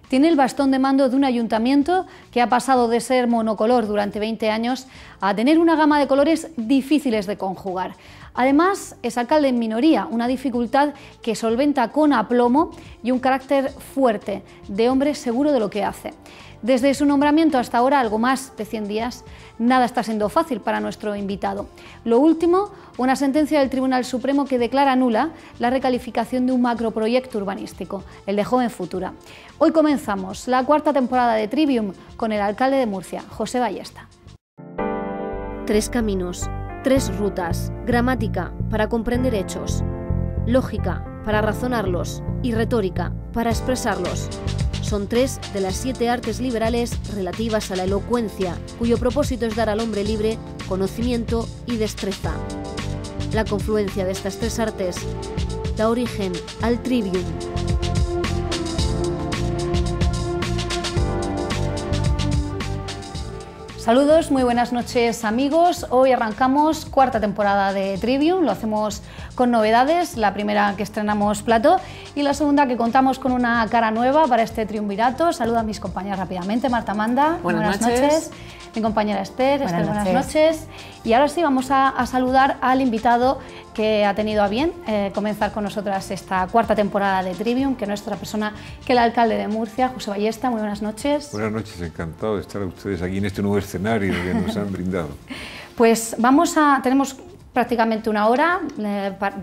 Tiene el bastón de mando de un ayuntamiento que ha pasado de ser monocolor durante 20 años a tener una gama de colores difíciles de conjugar. Además, es alcalde en minoría, una dificultad que solventa con aplomo y un carácter fuerte, de hombre seguro de lo que hace. Desde su nombramiento hasta ahora, algo más de 100 días, nada está siendo fácil para nuestro invitado. Lo último, una sentencia del Tribunal Supremo que declara nula la recalificación de un macroproyecto urbanístico, el de Joven Futura. Hoy comenzamos la cuarta temporada de Trivium con el alcalde de Murcia, José Ballesta. 3 caminos, 3 rutas, gramática para comprender hechos, lógica para razonarlos y retórica para expresarlos. Son 3 de las 7 artes liberales relativas a la elocuencia, cuyo propósito es dar al hombre libre conocimiento y destreza. La confluencia de estas 3 artes da origen al Trivium. Saludos, muy buenas noches amigos. Hoy arrancamos cuarta temporada de Trivium, lo hacemos con novedades, la primera que estrenamos plató y la segunda que contamos con una cara nueva para este triunvirato. Saludo a mis compañeras rápidamente. Marta Manda, buenas noches. Mi compañera Esther, buenas noches. Y ahora sí vamos a saludar al invitado que ha tenido a bien comenzar con nosotras esta cuarta temporada de Trivium, que no es otra persona que el alcalde de Murcia, José Ballesta. Muy buenas noches. Buenas noches, encantado de estar a ustedes aquí en este nuevo escenario que nos han brindado. Pues tenemos prácticamente una hora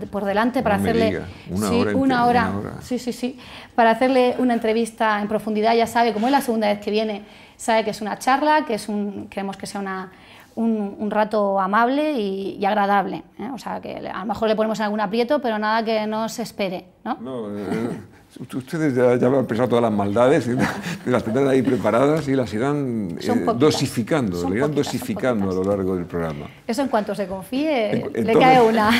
por delante para hacerle una hora. Sí, para hacerle una entrevista en profundidad. Ya sabe, como es la segunda vez que viene, sabe que es una charla, queremos que sea un rato amable y agradable, ¿eh? O sea, que a lo mejor le ponemos en algún aprieto, pero nada que no se espere, ¿no? Ustedes ya han pensado todas las maldades, las tendrán ahí preparadas y las irán dosificando, a lo largo del programa. Eso en cuanto se confíe, le cae una.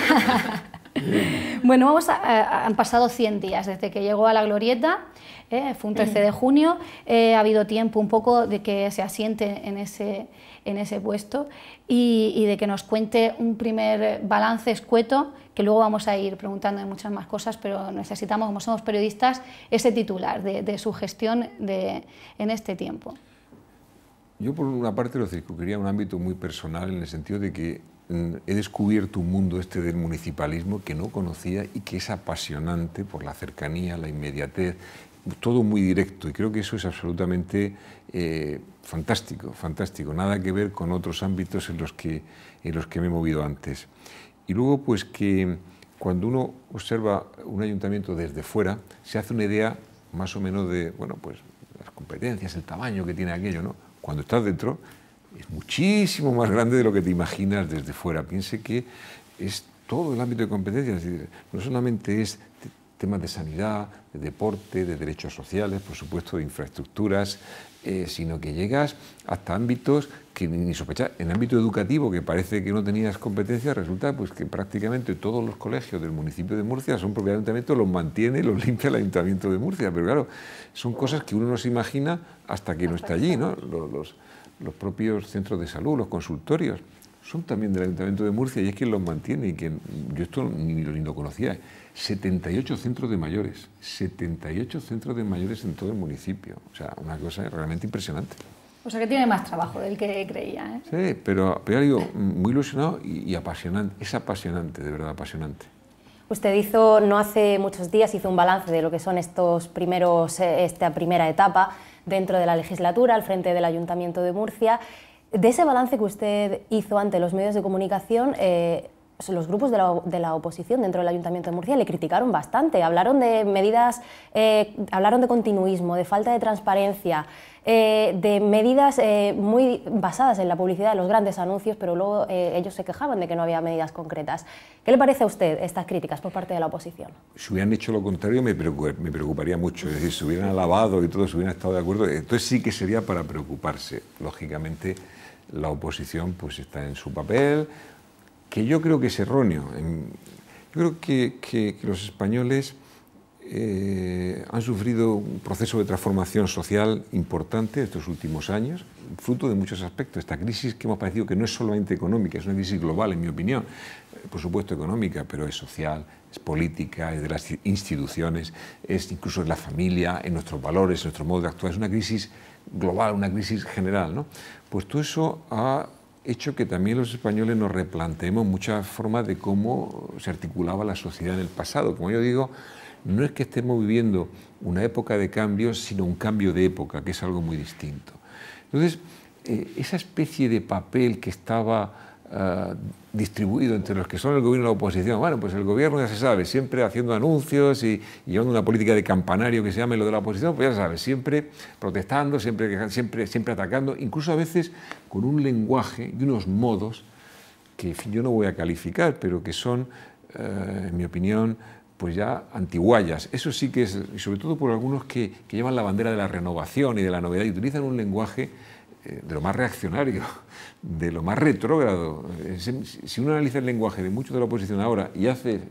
Bueno, han pasado 100 días desde que llegó a la Glorieta, fue un 13 de junio, ha habido tiempo un poco de que se asiente en ese puesto y de que nos cuente un primer balance escueto, que luego vamos a ir preguntando de muchas más cosas, pero necesitamos, como somos periodistas, ese titular de su gestión en este tiempo. Yo por una parte lo circunscribiría a un ámbito muy personal, en el sentido de que he descubierto un mundo del municipalismo que no conocía y que es apasionante por la cercanía, la inmediatez, todo muy directo, y creo que eso es absolutamente fantástico, nada que ver con otros ámbitos en los que me he movido antes. Y luego, pues que cuando uno observa un ayuntamiento desde fuera, se hace una idea más o menos de, bueno, pues las competencias, el tamaño que tiene aquello, ¿no? Cuando estás dentro, es muchísimo más grande de lo que te imaginas desde fuera. Piense que es todo el ámbito de competencias, no solamente es temas de sanidad, de deporte, de derechos sociales, por supuesto de infraestructuras, sino que llegas hasta ámbitos que ni sospechas. En el ámbito educativo, que parece que no tenías competencias, resulta pues que prácticamente todos los colegios del municipio de Murcia son propiedad del ayuntamiento, los mantiene, los limpia el ayuntamiento de Murcia, pero claro, son cosas que uno no se imagina hasta que no está allí, ¿no? Los propios centros de salud, los consultorios, son también del Ayuntamiento de Murcia y es quien los mantiene y quien, yo esto ni lo conocía. 78 centros de mayores, 78 centros de mayores en todo el municipio, o sea, una cosa realmente impresionante. O sea que tiene más trabajo del que creía, ¿eh? Sí, pero ya digo, muy ilusionado y apasionante, es apasionante, de verdad apasionante. Usted no hace muchos días hizo un balance de lo que son esta primera etapa dentro de la legislatura al frente del Ayuntamiento de Murcia. De ese balance que usted hizo ante los medios de comunicación, los grupos de la oposición dentro del Ayuntamiento de Murcia le criticaron bastante, hablaron de medidas, hablaron de continuismo, de falta de transparencia, de medidas muy basadas en la publicidad de los grandes anuncios, pero luego ellos se quejaban de que no había medidas concretas. ¿Qué le parece a usted estas críticas por parte de la oposición? Si hubieran hecho lo contrario me preocuparía mucho, es decir, si hubieran alabado y todos hubieran estado de acuerdo, entonces sí que sería para preocuparse. Lógicamente la oposición pues está en su papel, que yo creo que es erróneo. Yo creo que los españoles han sufrido un proceso de transformación social importante estos últimos años, fruto de muchos aspectos. Esta crisis que hemos padecido, que no es solamente económica, es una crisis global, en mi opinión, por supuesto económica, pero es social, es política, es de las instituciones, es incluso en la familia, en nuestros valores, en nuestro modo de actuar. Es una crisis global, una crisis general, ¿no? Pues todo eso ha hecho que también los españoles nos replanteemos muchas formas de cómo se articulaba la sociedad en el pasado. Como yo digo, no es que estemos viviendo una época de cambios, sino un cambio de época, que es algo muy distinto. Entonces, esa especie de papel que estaba distribuido entre los que son el gobierno y la oposición, bueno, pues el gobierno ya se sabe, siempre haciendo anuncios y llevando una política de campanario que se llame lo de la oposición, pues ya se sabe, siempre protestando, siempre atacando, incluso a veces con un lenguaje y unos modos que, en fin, yo no voy a calificar, pero que son, en mi opinión, pues ya antiguallas. Eso sí que es, y sobre todo por algunos que llevan la bandera de la renovación y de la novedad y utilizan un lenguaje de lo más reaccionario, de lo más retrógrado. Si uno analiza el lenguaje de muchos de la oposición ahora y hace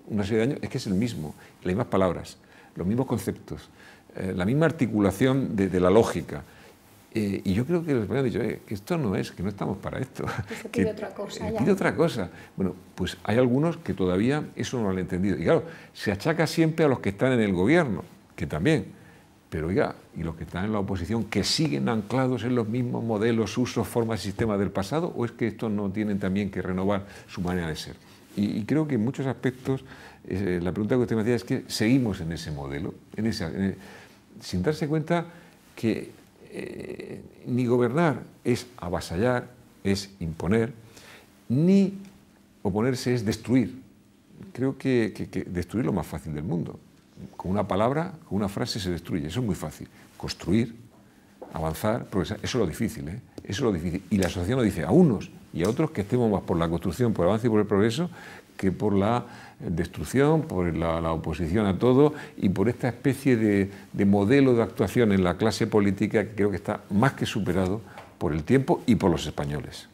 una serie de años, es que es el mismo, las mismas palabras, los mismos conceptos, la misma articulación de la lógica. Y yo creo que los españoles han dicho, que esto no es, que no estamos para esto. Que se pide otra cosa. Pide otra cosa. Bueno, pues hay algunos que todavía eso no lo han entendido. Y claro, se achaca siempre a los que están en el gobierno, que también. Pero oiga, y los que están en la oposición, que siguen anclados en los mismos modelos, usos, formas y sistemas del pasado, ¿o es que estos no tienen también que renovar su manera de ser? Y creo que en muchos aspectos, la pregunta que usted me hacía es que seguimos en ese modelo, sin darse cuenta que ni gobernar es avasallar, es imponer, ni oponerse es destruir. Creo que destruir es lo más fácil del mundo. Con una palabra, con una frase se destruye, eso es muy fácil. Construir, avanzar, progresar, eso es lo difícil, Eso es lo difícil. Y la asociación nos dice a unos y a otros que estemos más por la construcción, por el avance y por el progreso, que por la destrucción, por la oposición a todo y por esta especie de modelo de actuación en la clase política que creo que está más que superado por el tiempo y por los españoles.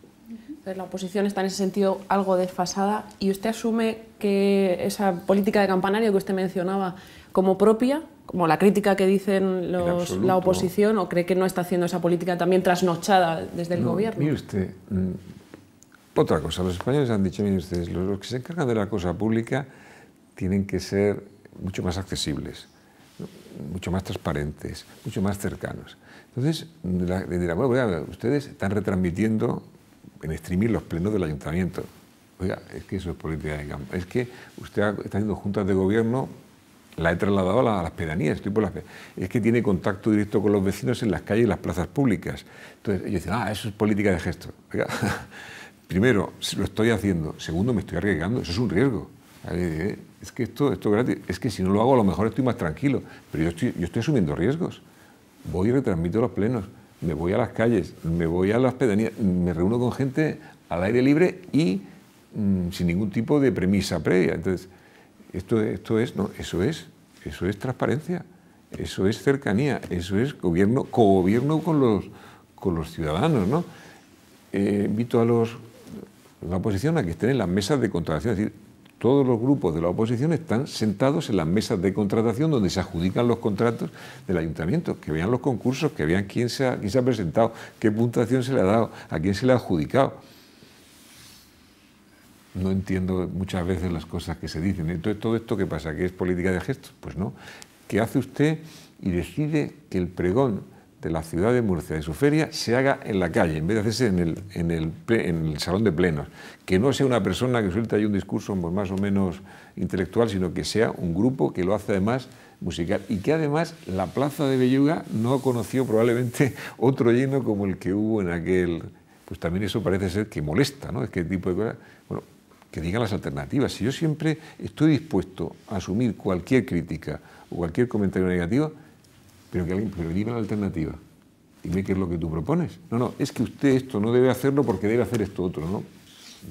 Entonces, la oposición está en ese sentido algo desfasada y usted asume que esa política de campanario que usted mencionaba como propia, como la crítica que dicen la oposición, o cree que no está haciendo esa política también trasnochada desde el gobierno. Mire usted, otra cosa, los españoles han dicho, miren ustedes, los que se encargan de la cosa pública tienen que ser mucho más accesibles, mucho más transparentes, mucho más cercanos. Entonces, dirán, bueno, oiga, ustedes están retransmitiendo en streaming los plenos del ayuntamiento. Oiga, es que eso es política de campo. Es que usted está haciendo juntas de gobierno, la he trasladado a las pedanías, es que tiene contacto directo con los vecinos en las calles y las plazas públicas. Entonces ellos dicen, eso es política de gesto. Oiga, primero, lo estoy haciendo. Segundo, me estoy arriesgando. Eso es un riesgo. Es que esto es gratis. Es que si no lo hago, a lo mejor estoy más tranquilo. Pero yo estoy asumiendo riesgos. Voy y retransmito los plenos. Me voy a las calles, me voy a las pedanías, me reúno con gente al aire libre y sin ningún tipo de premisa previa. Entonces, eso es transparencia, eso es cercanía, eso es cogobierno con los ciudadanos, ¿no? Invito a la oposición a que estén en las mesas de contratación, es decir, todos los grupos de la oposición están sentados en las mesas de contratación donde se adjudican los contratos del ayuntamiento, que vean los concursos, que vean quién se ha presentado, qué puntuación se le ha dado, a quién se le ha adjudicado. No entiendo muchas veces las cosas que se dicen. Entonces, ¿todo esto qué pasa? ¿Que es política de gestos? Pues no. ¿Qué hace usted y decide que el pregón de la ciudad de Murcia, de su feria, se haga en la calle, en vez de hacerse en el salón de plenos? Que no sea una persona que suelte ahí un discurso más o menos intelectual, sino que sea un grupo que lo hace además musical. Y que además la plaza de Belluga no conoció probablemente otro lleno como el que hubo en aquel... Pues también eso parece ser que molesta, ¿no? Es que tipo de cosas... Bueno, que digan las alternativas. Si yo siempre estoy dispuesto a asumir cualquier crítica o cualquier comentario negativo, pero que alguien diga la alternativa. Dime qué es lo que tú propones. No, es que usted esto no debe hacerlo porque debe hacer esto otro, ¿no?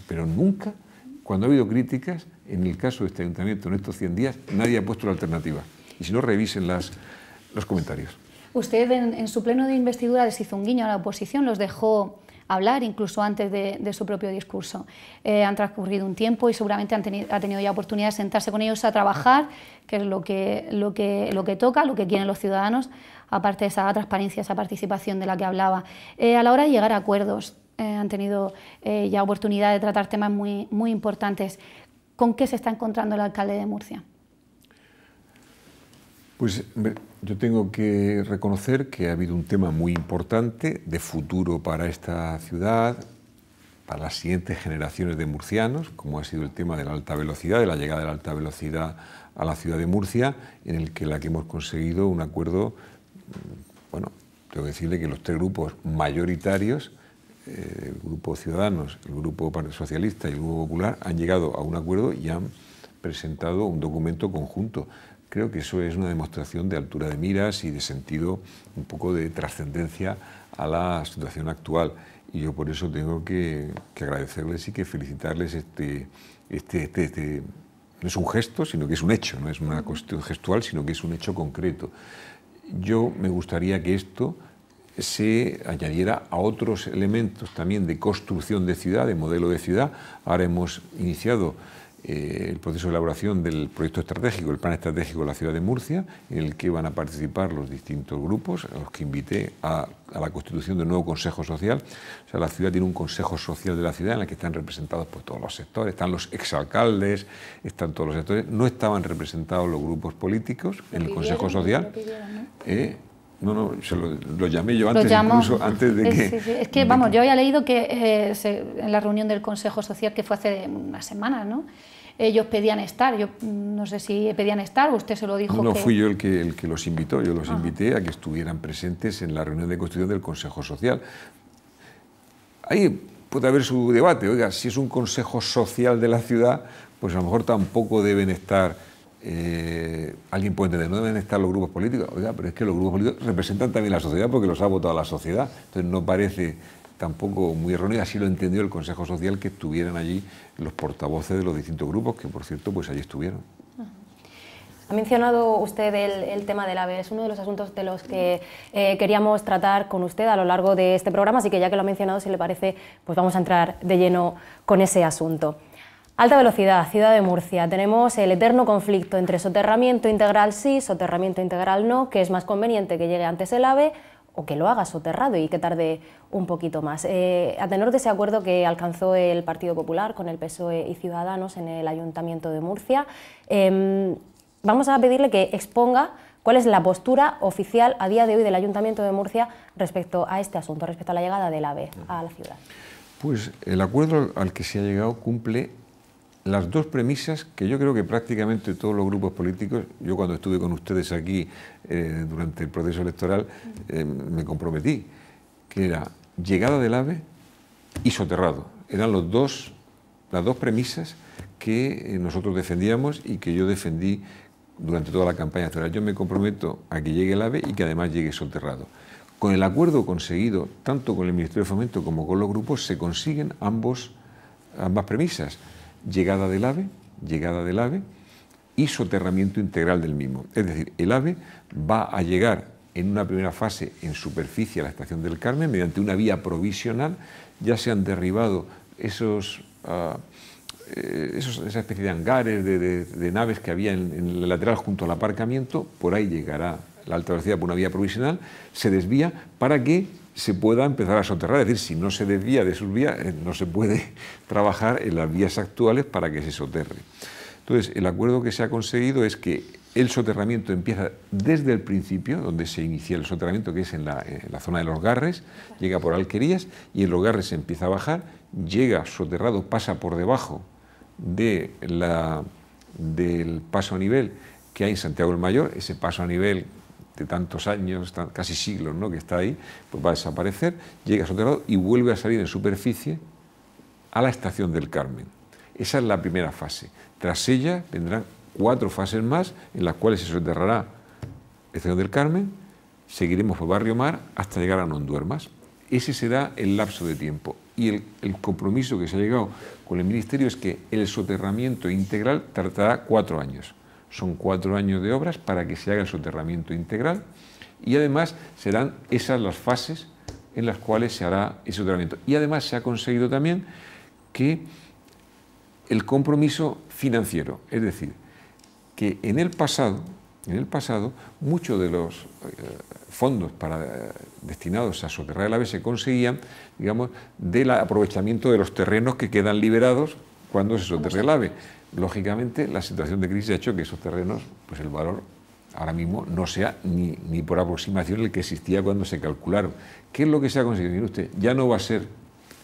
Pero nunca, cuando ha habido críticas, en el caso de este ayuntamiento en estos 100 días, nadie ha puesto la alternativa. Y si no, revisen los comentarios. Usted en su pleno de investidura les hizo un guiño a la oposición, los dejó hablar, incluso antes de su propio discurso. Han transcurrido un tiempo y seguramente ha tenido ya oportunidad de sentarse con ellos a trabajar, que es lo que toca, lo que quieren los ciudadanos, aparte de esa transparencia, esa participación de la que hablaba. A la hora de llegar a acuerdos, han tenido ya oportunidad de tratar temas muy importantes. ¿Con qué se está encontrando el alcalde de Murcia? Pues yo tengo que reconocer que ha habido un tema muy importante de futuro para esta ciudad, para las siguientes generaciones de murcianos, como ha sido el tema de la alta velocidad, de la llegada de la alta velocidad a la ciudad de Murcia, en el que hemos conseguido un acuerdo. Bueno, tengo que decirle que los tres grupos mayoritarios, el Grupo Ciudadanos, el Grupo Socialista y el Grupo Popular, han llegado a un acuerdo y han presentado un documento conjunto. Creo que eso es una demostración de altura de miras y de sentido, un poco de trascendencia a la situación actual. Y yo por eso tengo que agradecerles y que felicitarles no es un gesto, sino que es un hecho, no es una cuestión gestual, sino que es un hecho concreto. Yo me gustaría que esto se añadiera a otros elementos también de construcción de ciudad, de modelo de ciudad. Ahora hemos iniciado el proceso de elaboración del proyecto estratégico, el plan estratégico de la ciudad de Murcia, en el que van a participar los distintos grupos, a los que invité a la constitución del nuevo Consejo Social. O sea, la ciudad tiene un Consejo Social de la ciudad en el que están representados pues, todos los sectores, están los exalcaldes, están todos los sectores. No estaban representados los grupos políticos en el Consejo Social. No, se lo llamé yo antes, incluso antes de que... Sí. Es que, vamos, yo había leído que en la reunión del Consejo Social, que fue hace unas semanas, ¿no?, ellos pedían estar. Yo no sé si pedían estar o usted se lo dijo. No, fui yo el que los invitó. Yo los invité a que estuvieran presentes en la reunión de constitución del Consejo Social. Ahí puede haber su debate. Oiga, si es un Consejo Social de la ciudad, pues a lo mejor tampoco deben estar... alguien puede entender, no deben estar los grupos políticos. Oiga, pero es que los grupos políticos representan también la sociedad porque los ha votado la sociedad. Entonces no parece tampoco muy erróneo, así lo entendió el Consejo Social, que estuvieran allí los portavoces de los distintos grupos, que por cierto pues allí estuvieron. Ha mencionado usted el tema del AVE, es uno de los asuntos de los que queríamos tratar con usted a lo largo de este programa, así que ya que lo ha mencionado, si le parece, pues vamos a entrar de lleno con ese asunto. Alta velocidad, ciudad de Murcia. Tenemos el eterno conflicto entre soterramiento integral sí, soterramiento integral no, que es más conveniente que llegue antes el AVE o que lo haga soterrado y que tarde un poquito más. A tenor de ese acuerdo que alcanzó el Partido Popular con el PSOE y Ciudadanos en el Ayuntamiento de Murcia, vamos a pedirle que exponga cuál es la postura oficial a día de hoy del Ayuntamiento de Murcia respecto a este asunto, respecto a la llegada del AVE a la ciudad. Pues el acuerdo al que se ha llegado cumple las dos premisas que yo creo que prácticamente todos los grupos políticos, yo cuando estuve con ustedes aquí durante el proceso electoral, me comprometí, que era llegada del AVE y soterrado. Eran las dos premisas que nosotros defendíamos y que yo defendí durante toda la campaña electoral. Yo me comprometo a que llegue el AVE y que además llegue soterrado. Con el acuerdo conseguido, tanto con el Ministerio de Fomento como con los grupos, se consiguen ambas premisas. Llegada del AVE y soterramiento integral del mismo. Es decir, el AVE va a llegar en una primera fase en superficie a la estación del Carmen mediante una vía provisional. Ya se han derribado esa especie de hangares, de naves que había en el lateral junto al aparcamiento. Por ahí llegará la alta velocidad por una vía provisional, se desvía para que se pueda empezar a soterrar. Es decir, si no se desvía de sus vías, no se puede trabajar en las vías actuales para que se soterre. Entonces, el acuerdo que se ha conseguido es que el soterramiento empieza desde el principio, donde se inicia el soterramiento, que es en la zona de Los Garres, llega por Alquerías y en Los Garres se empieza a bajar, llega soterrado, pasa por debajo del paso a nivel que hay en Santiago del Mayor. Ese paso a nivel de tantos años, casi siglos, ¿no?, que está ahí, pues va a desaparecer, llega soterrado y vuelve a salir en superficie a la estación del Carmen. Esa es la primera fase. Tras ella vendrán 4 fases más en las cuales se soterrará la estación del Carmen, seguiremos por Barrio Mar hasta llegar a Nonduermas. Ese será el lapso de tiempo. Y el compromiso que se ha llegado con el Ministerio es que el soterramiento integral tardará 4 años. Son 4 años de obras para que se haga el soterramiento integral y además serán esas las fases en las cuales se hará ese soterramiento. Y además se ha conseguido también que el compromiso financiero, es decir, que en el pasado muchos de los fondos destinados a soterrar el AVE se conseguían, digamos, del aprovechamiento de los terrenos que quedan liberados cuando se soterre el AVE. Lógicamente, la situación de crisis ha hecho que esos terrenos, pues el valor ahora mismo no sea ni por aproximación el que existía cuando se calcularon. ¿Qué es lo que se ha conseguido? Mire usted, ya no va a ser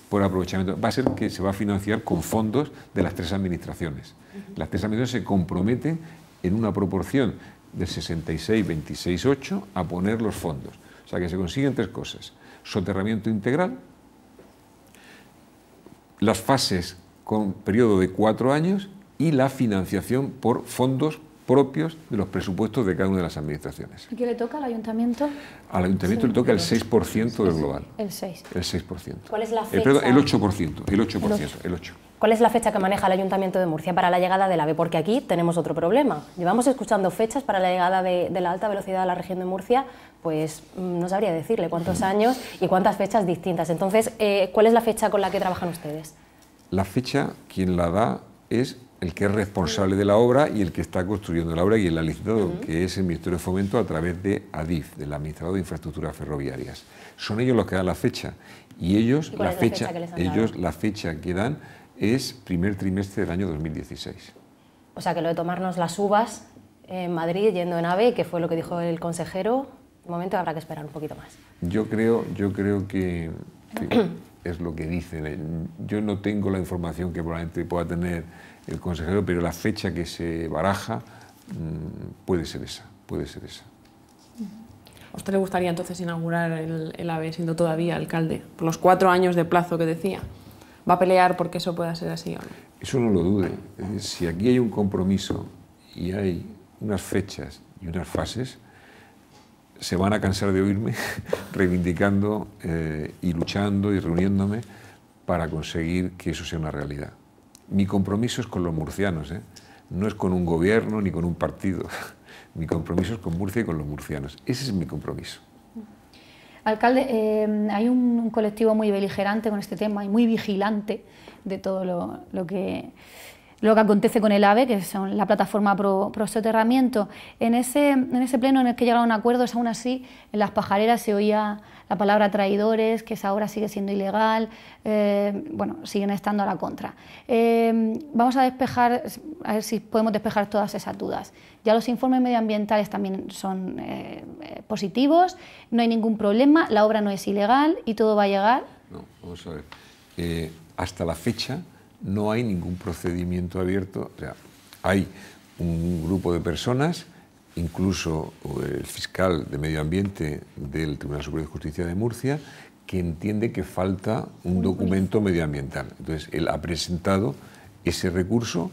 por aprovechamiento, va a ser que se va a financiar con fondos de las tres administraciones. Las tres administraciones se comprometen en una proporción del 66-26-8 a poner los fondos. O sea que se consiguen tres cosas: soterramiento integral, las fases con periodo de 4 años y la financiación por fondos propios de los presupuestos de cada una de las administraciones. ¿Y qué le toca al ayuntamiento? Al ayuntamiento le toca el 6% del global. El 6. El 6%. ¿Cuál es la fecha? Perdón, el 8%. El 8%. ¿Cuál es la fecha que maneja el Ayuntamiento de Murcia para la llegada del AVE? Porque aquí tenemos otro problema. Llevamos escuchando fechas para la llegada de la alta velocidad a la región de Murcia, pues no sabría decirle cuántos años y cuántas fechas distintas. Entonces, ¿cuál es la fecha con la que trabajan ustedes? La fecha, quien la da es el que es responsable de la obra y el que está construyendo la obra y el licitado, que es el Ministerio de Fomento a través de ADIF, del Administrador de Infraestructuras Ferroviarias. Son ellos los que dan la fecha y ellos ¿Y cuál es la fecha que dan es primer trimestre del año 2016. O sea que lo de tomarnos las uvas en Madrid yendo en AVE, que fue lo que dijo el consejero, de momento habrá que esperar un poquito más. Yo creo que es lo que dicen. Yo no tengo la información que probablemente pueda tener el consejero, pero la fecha que se baraja puede ser esa. ¿A usted le gustaría entonces inaugurar el AVE siendo todavía alcalde? Por los 4 años de plazo que decía. ¿Va a pelear porque eso pueda ser así o no? Eso no lo dude. Es decir, si aquí hay un compromiso y hay unas fechas y unas fases, se van a cansar de oírme reivindicando y luchando y reuniéndome para conseguir que eso sea una realidad. Mi compromiso es con los murcianos, no es con un gobierno ni con un partido. Mi compromiso es con Murcia y con los murcianos. Ese es mi compromiso. Alcalde, hay un colectivo muy beligerante con este tema y muy vigilante de todo lo que acontece con el AVE, que son la plataforma pro soterramiento. En ese pleno en el que llegaron a acuerdos, aún así, en las pajareras se oía la palabra traidores, que esa obra sigue siendo ilegal, bueno, siguen estando a la contra. Vamos a despejar, a ver si podemos despejar todas esas dudas. Ya los informes medioambientales también son positivos, no hay ningún problema, la obra no es ilegal y todo va a llegar. No, vamos a ver. Hasta la fecha no hay ningún procedimiento abierto. O sea, hay un grupo de personas, incluso el fiscal de Medio Ambiente del Tribunal Superior de Justicia de Murcia, que entiende que falta un documento medioambiental. Entonces, él ha presentado ese recurso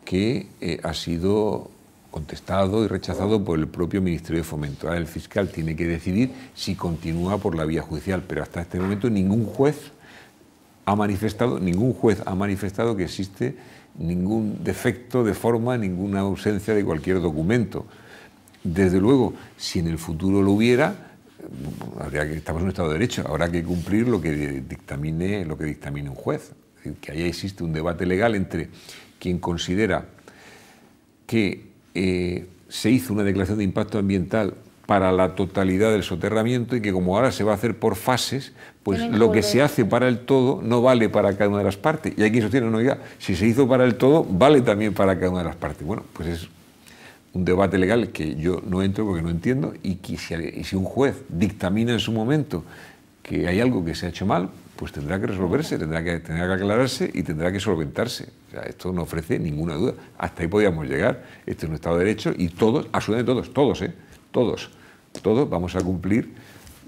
que ha sido contestado y rechazado por el propio Ministerio de Fomento. Ahora el fiscal tiene que decidir si continúa por la vía judicial, pero hasta este momento ningún juez ha manifestado que existe ningún defecto de forma, ninguna ausencia de cualquier documento. Desde luego, si en el futuro lo hubiera, estamos en un Estado de Derecho, habrá que cumplir lo que dictamine un juez. Es decir, que ahí existe un debate legal entre quien considera que se hizo una declaración de impacto ambiental para la totalidad del soterramiento y que como ahora se va a hacer por fases, pues lo que se hace para el todo no vale para cada una de las partes. Y hay quien sostiene, no, ya, si se hizo para el todo, vale también para cada una de las partes. Bueno, pues es un debate legal que yo no entro porque no entiendo y si un juez dictamina en su momento que hay algo que se ha hecho mal, pues tendrá que resolverse, tendrá que aclararse y tendrá que solventarse. O sea, esto no ofrece ninguna duda. Hasta ahí podíamos llegar. Esto es un Estado de Derecho y todos, absolutamente todos vamos a cumplir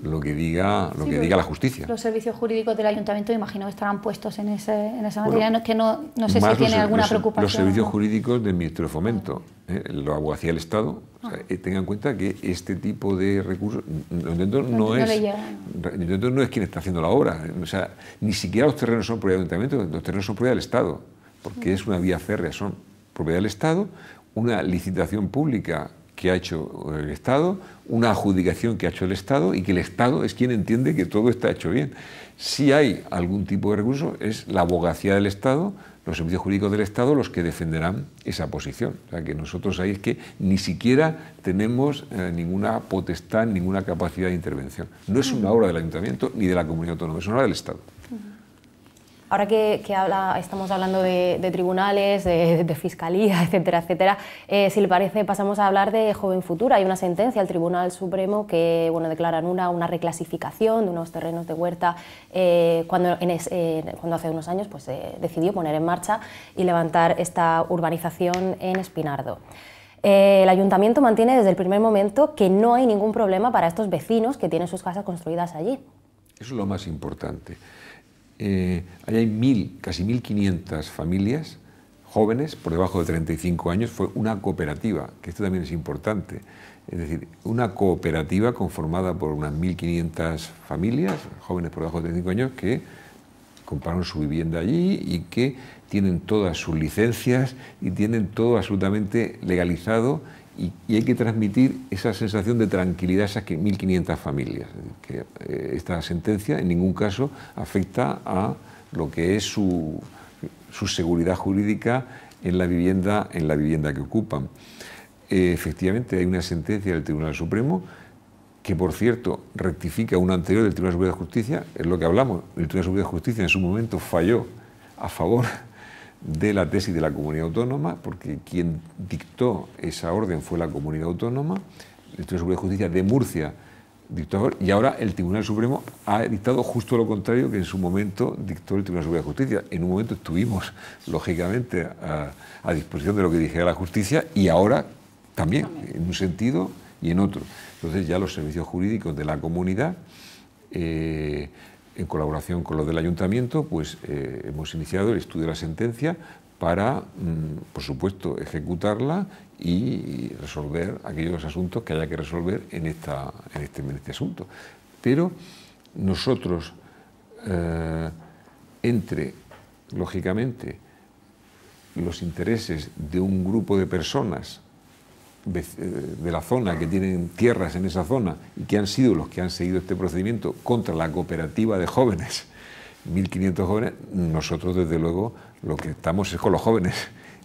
lo que diga la justicia. Los servicios jurídicos del Ayuntamiento, imagino, estarán puestos en esa materia. Bueno, que no sé si tiene alguna preocupación. Los servicios jurídicos del Ministerio de Fomento, la Abogacía del Estado, o sea, tengan en cuenta que este tipo de recursos no es quien está haciendo la obra. O sea, ni siquiera los terrenos son propiedad del Ayuntamiento, los terrenos son propiedad del Estado, porque es una vía férrea, son propiedad del Estado, una licitación pública que ha hecho el Estado, una adjudicación que ha hecho el Estado y que el Estado es quien entiende que todo está hecho bien. Si hay algún tipo de recurso, es la abogacía del Estado, los servicios jurídicos del Estado los que defenderán esa posición. O sea, que nosotros ahí es que ni siquiera tenemos ninguna potestad, ninguna capacidad de intervención. No es una obra del Ayuntamiento ni de la Comunidad Autónoma, es una obra del Estado. Ahora que estamos hablando de tribunales, de fiscalía, etcétera, etcétera, si le parece pasamos a hablar de Joven Futura. Hay una sentencia del Tribunal Supremo que declara nula una reclasificación de unos terrenos de huerta cuando hace unos años pues, decidió poner en marcha y levantar esta urbanización en Espinardo. El Ayuntamiento mantiene desde el primer momento que no hay ningún problema para estos vecinos que tienen sus casas construidas allí. Eso es lo más importante. Allí hay casi 1.500 familias jóvenes por debajo de 35 años. Fue una cooperativa, que esto también es importante. Es decir, una cooperativa conformada por unas 1.500 familias jóvenes por debajo de 35 años que compraron su vivienda allí y que tienen todas sus licencias y tienen todo absolutamente legalizado. Y hay que transmitir esa sensación de tranquilidad a esas 1.500 familias. Que esta sentencia en ningún caso afecta a lo que es su seguridad jurídica en la vivienda que ocupan. Efectivamente, hay una sentencia del Tribunal Supremo que, por cierto, rectifica una anterior del Tribunal Superior de Justicia. Es lo que hablamos. El Tribunal Superior de Justicia en su momento falló a favor de la tesis de la Comunidad Autónoma, porque quien dictó esa orden fue la Comunidad Autónoma. El Tribunal Superior de Justicia de Murcia dictó, y ahora el Tribunal Supremo ha dictado justo lo contrario que en su momento dictó el Tribunal Superior de Justicia. En un momento estuvimos, lógicamente, a disposición de lo que dijera la justicia y ahora también, en un sentido y en otro. Entonces ya los servicios jurídicos de la comunidad, en colaboración con los del Ayuntamiento, pues hemos iniciado el estudio de la sentencia para, por supuesto, ejecutarla y resolver aquellos asuntos que haya que resolver en este asunto. Pero nosotros, entre, lógicamente, los intereses de un grupo de personas de la zona, que tienen tierras en esa zona y que han sido los que han seguido este procedimiento contra la cooperativa de jóvenes, 1.500 jóvenes, nosotros desde luego lo que estamos es con los jóvenes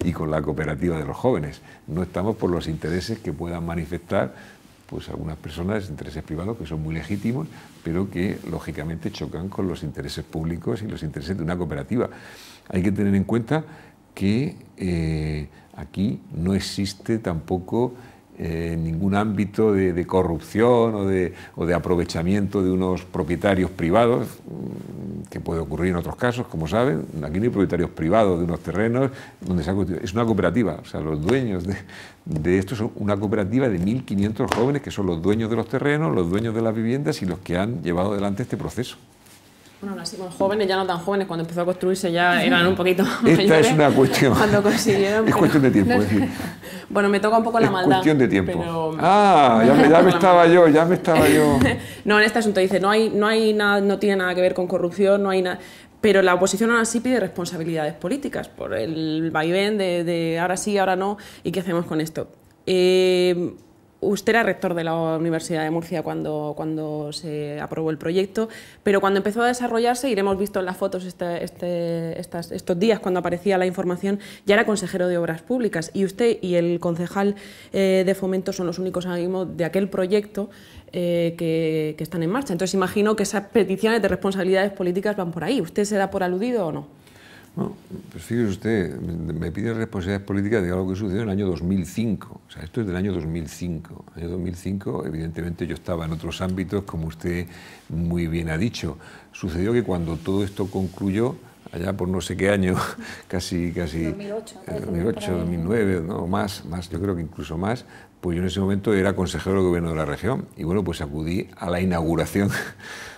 y con la cooperativa de los jóvenes. No estamos por los intereses que puedan manifestar pues algunas personas, intereses privados que son muy legítimos, pero que lógicamente chocan con los intereses públicos y los intereses de una cooperativa. Hay que tener en cuenta que aquí no existe tampoco ningún ámbito de corrupción o de aprovechamiento de unos propietarios privados, que puede ocurrir en otros casos, como saben. Aquí no hay propietarios privados de unos terrenos donde es una cooperativa. O sea, los dueños de esto son una cooperativa de 1.500 jóvenes que son los dueños de los terrenos, los dueños de las viviendas y los que han llevado adelante este proceso. Bueno, así con jóvenes, ya no tan jóvenes, cuando empezó a construirse ya eran un poquito mayores. Esta es una cuestión. Cuando consiguieron, es cuestión de tiempo, es decir. Bueno, me toca un poco la maldad. Es cuestión de tiempo. Pero... ya me estaba yo. No, en este asunto dice, no hay nada, no tiene nada que ver con corrupción, no hay nada. Pero la oposición ahora sí pide responsabilidades políticas por el vaivén de ahora sí, ahora no, y qué hacemos con esto. Usted era rector de la Universidad de Murcia cuando se aprobó el proyecto, pero cuando empezó a desarrollarse, y lo hemos visto en las fotos estos días cuando aparecía la información, ya era consejero de Obras Públicas, y usted y el concejal de Fomento son los únicos ánimos de aquel proyecto que están en marcha. Entonces imagino que esas peticiones de responsabilidades políticas van por ahí. ¿Usted se da por aludido o no? Bueno, pues fíjese usted, me pide responsabilidades políticas de algo que sucedió en el año 2005. O sea, esto es del año 2005. En el año 2005, evidentemente, yo estaba en otros ámbitos, como usted muy bien ha dicho. Sucedió que cuando todo esto concluyó, allá por no sé qué año, casi 2008, 2009, no, más, yo creo que incluso más, pues yo en ese momento era consejero del Gobierno de la región. Y bueno, pues acudí a la inauguración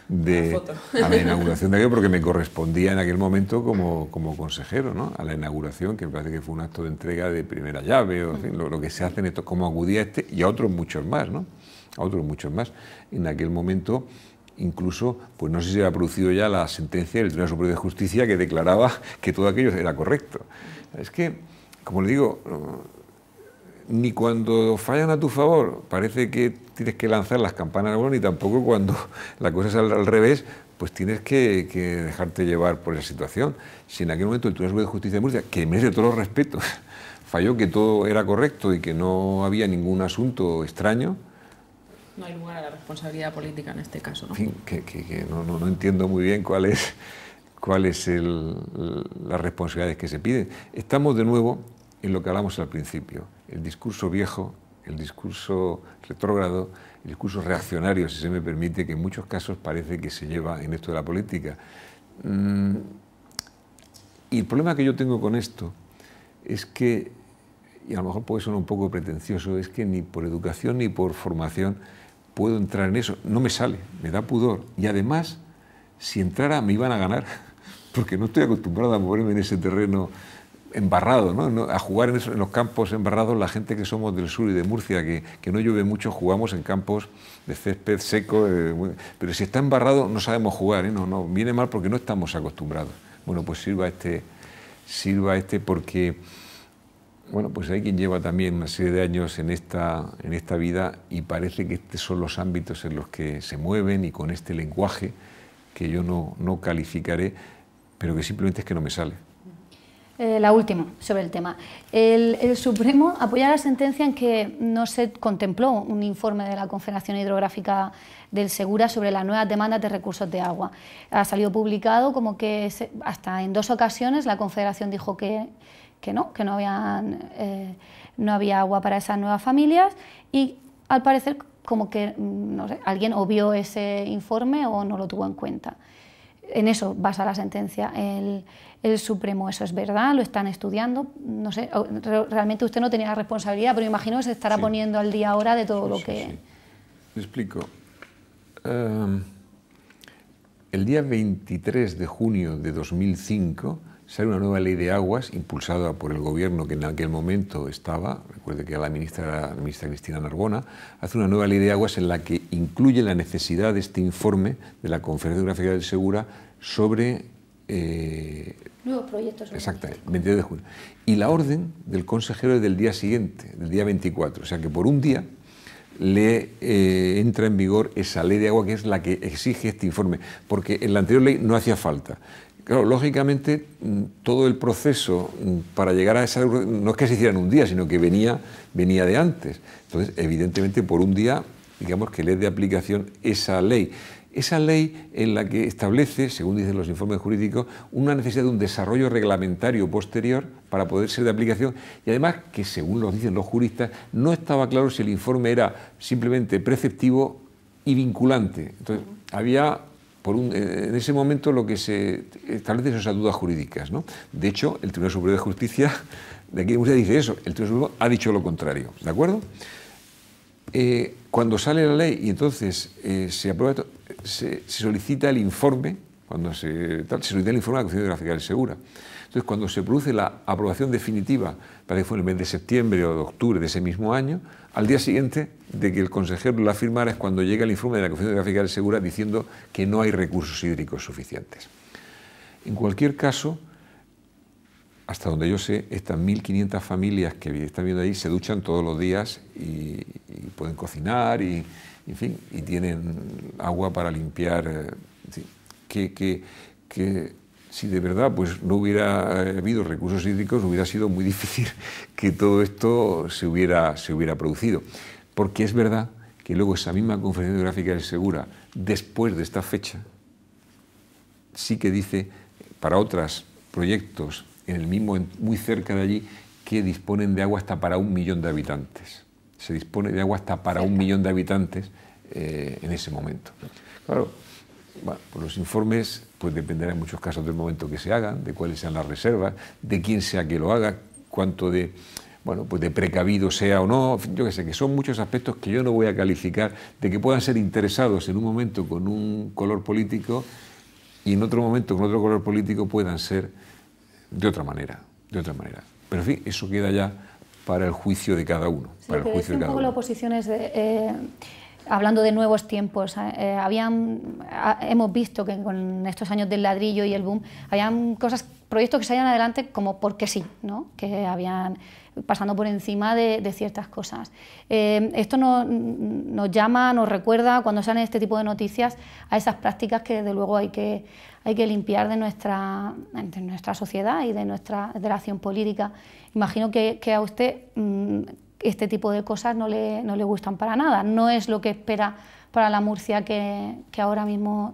de aquello, porque me correspondía en aquel momento como consejero, ¿no? A la inauguración, que me parece que fue un acto de entrega de primera llave, o en fin, lo que se hace en esto, como acudí a este y a otros muchos más, ¿no? A otros muchos más. En aquel momento, incluso, pues no sé si se había producido ya la sentencia del Tribunal Superior de Justicia que declaraba que todo aquello era correcto. Es que, como le digo, ni cuando fallan a tu favor parece que tienes que lanzar las campanas al vuelo, ni tampoco cuando la cosa es al revés, pues tienes que dejarte llevar por esa situación. Si en aquel momento el Tribunal Superior de Justicia de Murcia, que merece todos los respetos, falló que todo era correcto y que no había ningún asunto extraño. No hay lugar a la responsabilidad política en este caso, ¿no? En fin, que no entiendo muy bien cuáles las responsabilidades que se piden. Estamos de nuevo en lo que hablamos al principio, el discurso viejo, el discurso retrógrado, el discurso reaccionario, si se me permite, que en muchos casos parece que se lleva en esto de la política. Y el problema que yo tengo con esto es que, y a lo mejor puede sonar un poco pretencioso, es que ni por educación ni por formación puedo entrar en eso. No me sale, me da pudor. Y además, si entrara me iban a ganar, porque no estoy acostumbrado a moverme en ese terreno embarrado, ¿no? A jugar en los campos embarrados. La gente que somos del sur y de Murcia, que no llueve mucho, jugamos en campos de césped seco, pero si está embarrado no sabemos jugar, ¿eh? No, viene mal porque no estamos acostumbrados. Bueno, pues sirva este porque, bueno, pues hay quien lleva también una serie de años en esta vida y parece que estos son los ámbitos en los que se mueven y con este lenguaje que yo no calificaré, pero que simplemente es que no me sale. La última sobre el tema. El Supremo apoya la sentencia en que no se contempló un informe de la Confederación Hidrográfica del Segura sobre las nuevas demandas de recursos de agua. Ha salido publicado como que hasta en 2 ocasiones la Confederación dijo que no había agua para esas nuevas familias y al parecer como que no sé, alguien obvió ese informe o no lo tuvo en cuenta. En eso basa la sentencia el Supremo. ¿Eso es verdad? ¿Lo están estudiando? No sé, realmente usted no tenía la responsabilidad, pero imagino que se estará poniendo al día ahora de todo lo que... Sí. Te explico. El día 23 de junio de 2005 sale una nueva ley de aguas impulsada por el gobierno que en aquel momento estaba, recuerde que la ministra Cristina Narbona, hace una nueva ley de aguas en la que incluye la necesidad de este informe de la Confederación Hidrográfica del Segura sobre... nuevos proyectos. Exactamente, 22 de junio. Y la orden del consejero es del día siguiente, del día 24, o sea que por un día le entra en vigor esa ley de agua que es la que exige este informe, porque en la anterior ley no hacía falta. Claro, lógicamente, todo el proceso para llegar a esa... no es que se hiciera en un día, sino que venía de antes. Entonces, evidentemente, por un día, digamos que le es de aplicación esa ley. Esa ley en la que establece, según dicen los informes jurídicos, una necesidad de un desarrollo reglamentario posterior para poder ser de aplicación y además que, según lo dicen los juristas, no estaba claro si el informe era simplemente preceptivo y vinculante. Entonces, había... en ese momento lo que se establece son esas dudas jurídicas, ¿no? De hecho, el Tribunal Superior de Justicia de aquí de Murcia dice eso, el Tribunal Superior ha dicho lo contrario, ¿de acuerdo? Cuando sale la ley y entonces se aprueba, se solicita el informe, se solicita el informe de la Confederación Hidrográfica del Segura. Entonces, cuando se produce la aprobación definitiva, parece que fue en el mes de septiembre o de octubre de ese mismo año, al día siguiente de que el consejero la firmara es cuando llega el informe de la Confederación Hidrográfica del Segura diciendo que no hay recursos hídricos suficientes. En cualquier caso, hasta donde yo sé, estas 1.500 familias que están viendo ahí se duchan todos los días y pueden cocinar y, en fin, y tienen agua para limpiar. Que si de verdad pues, no hubiera habido recursos hídricos, hubiera sido muy difícil que todo esto se hubiera producido. Porque es verdad que luego esa misma Confederación Hidrográfica del Segura, después de esta fecha, sí que dice para otros proyectos muy cerca de allí, que disponen de agua hasta para 1 millón de habitantes. Se dispone de agua hasta para 1 millón de habitantes en ese momento. Claro, bueno, pues los informes pues dependerá en muchos casos del momento que se hagan, de cuáles sean las reservas, de quién sea que lo haga, cuánto de, bueno, pues de precavido sea o no, yo qué sé, que son muchos aspectos que yo no voy a calificar de que puedan ser interesados en un momento con un color político y en otro momento con otro color político puedan ser de otra manera. Pero en fin, eso queda ya para el juicio de cada uno. Sí, para el juicio de cada uno. La oposición es hablando de nuevos tiempos, hemos visto que con estos años del ladrillo y el boom, habían proyectos que salían adelante como porque sí, ¿no? Que habían pasando por encima de ciertas cosas. Esto nos llama, nos recuerda, cuando salen este tipo de noticias, a esas prácticas que desde luego hay que limpiar de nuestra sociedad y de la acción política. Imagino que a usted este tipo de cosas no le gustan para nada, no es lo que espera para la Murcia que ahora mismo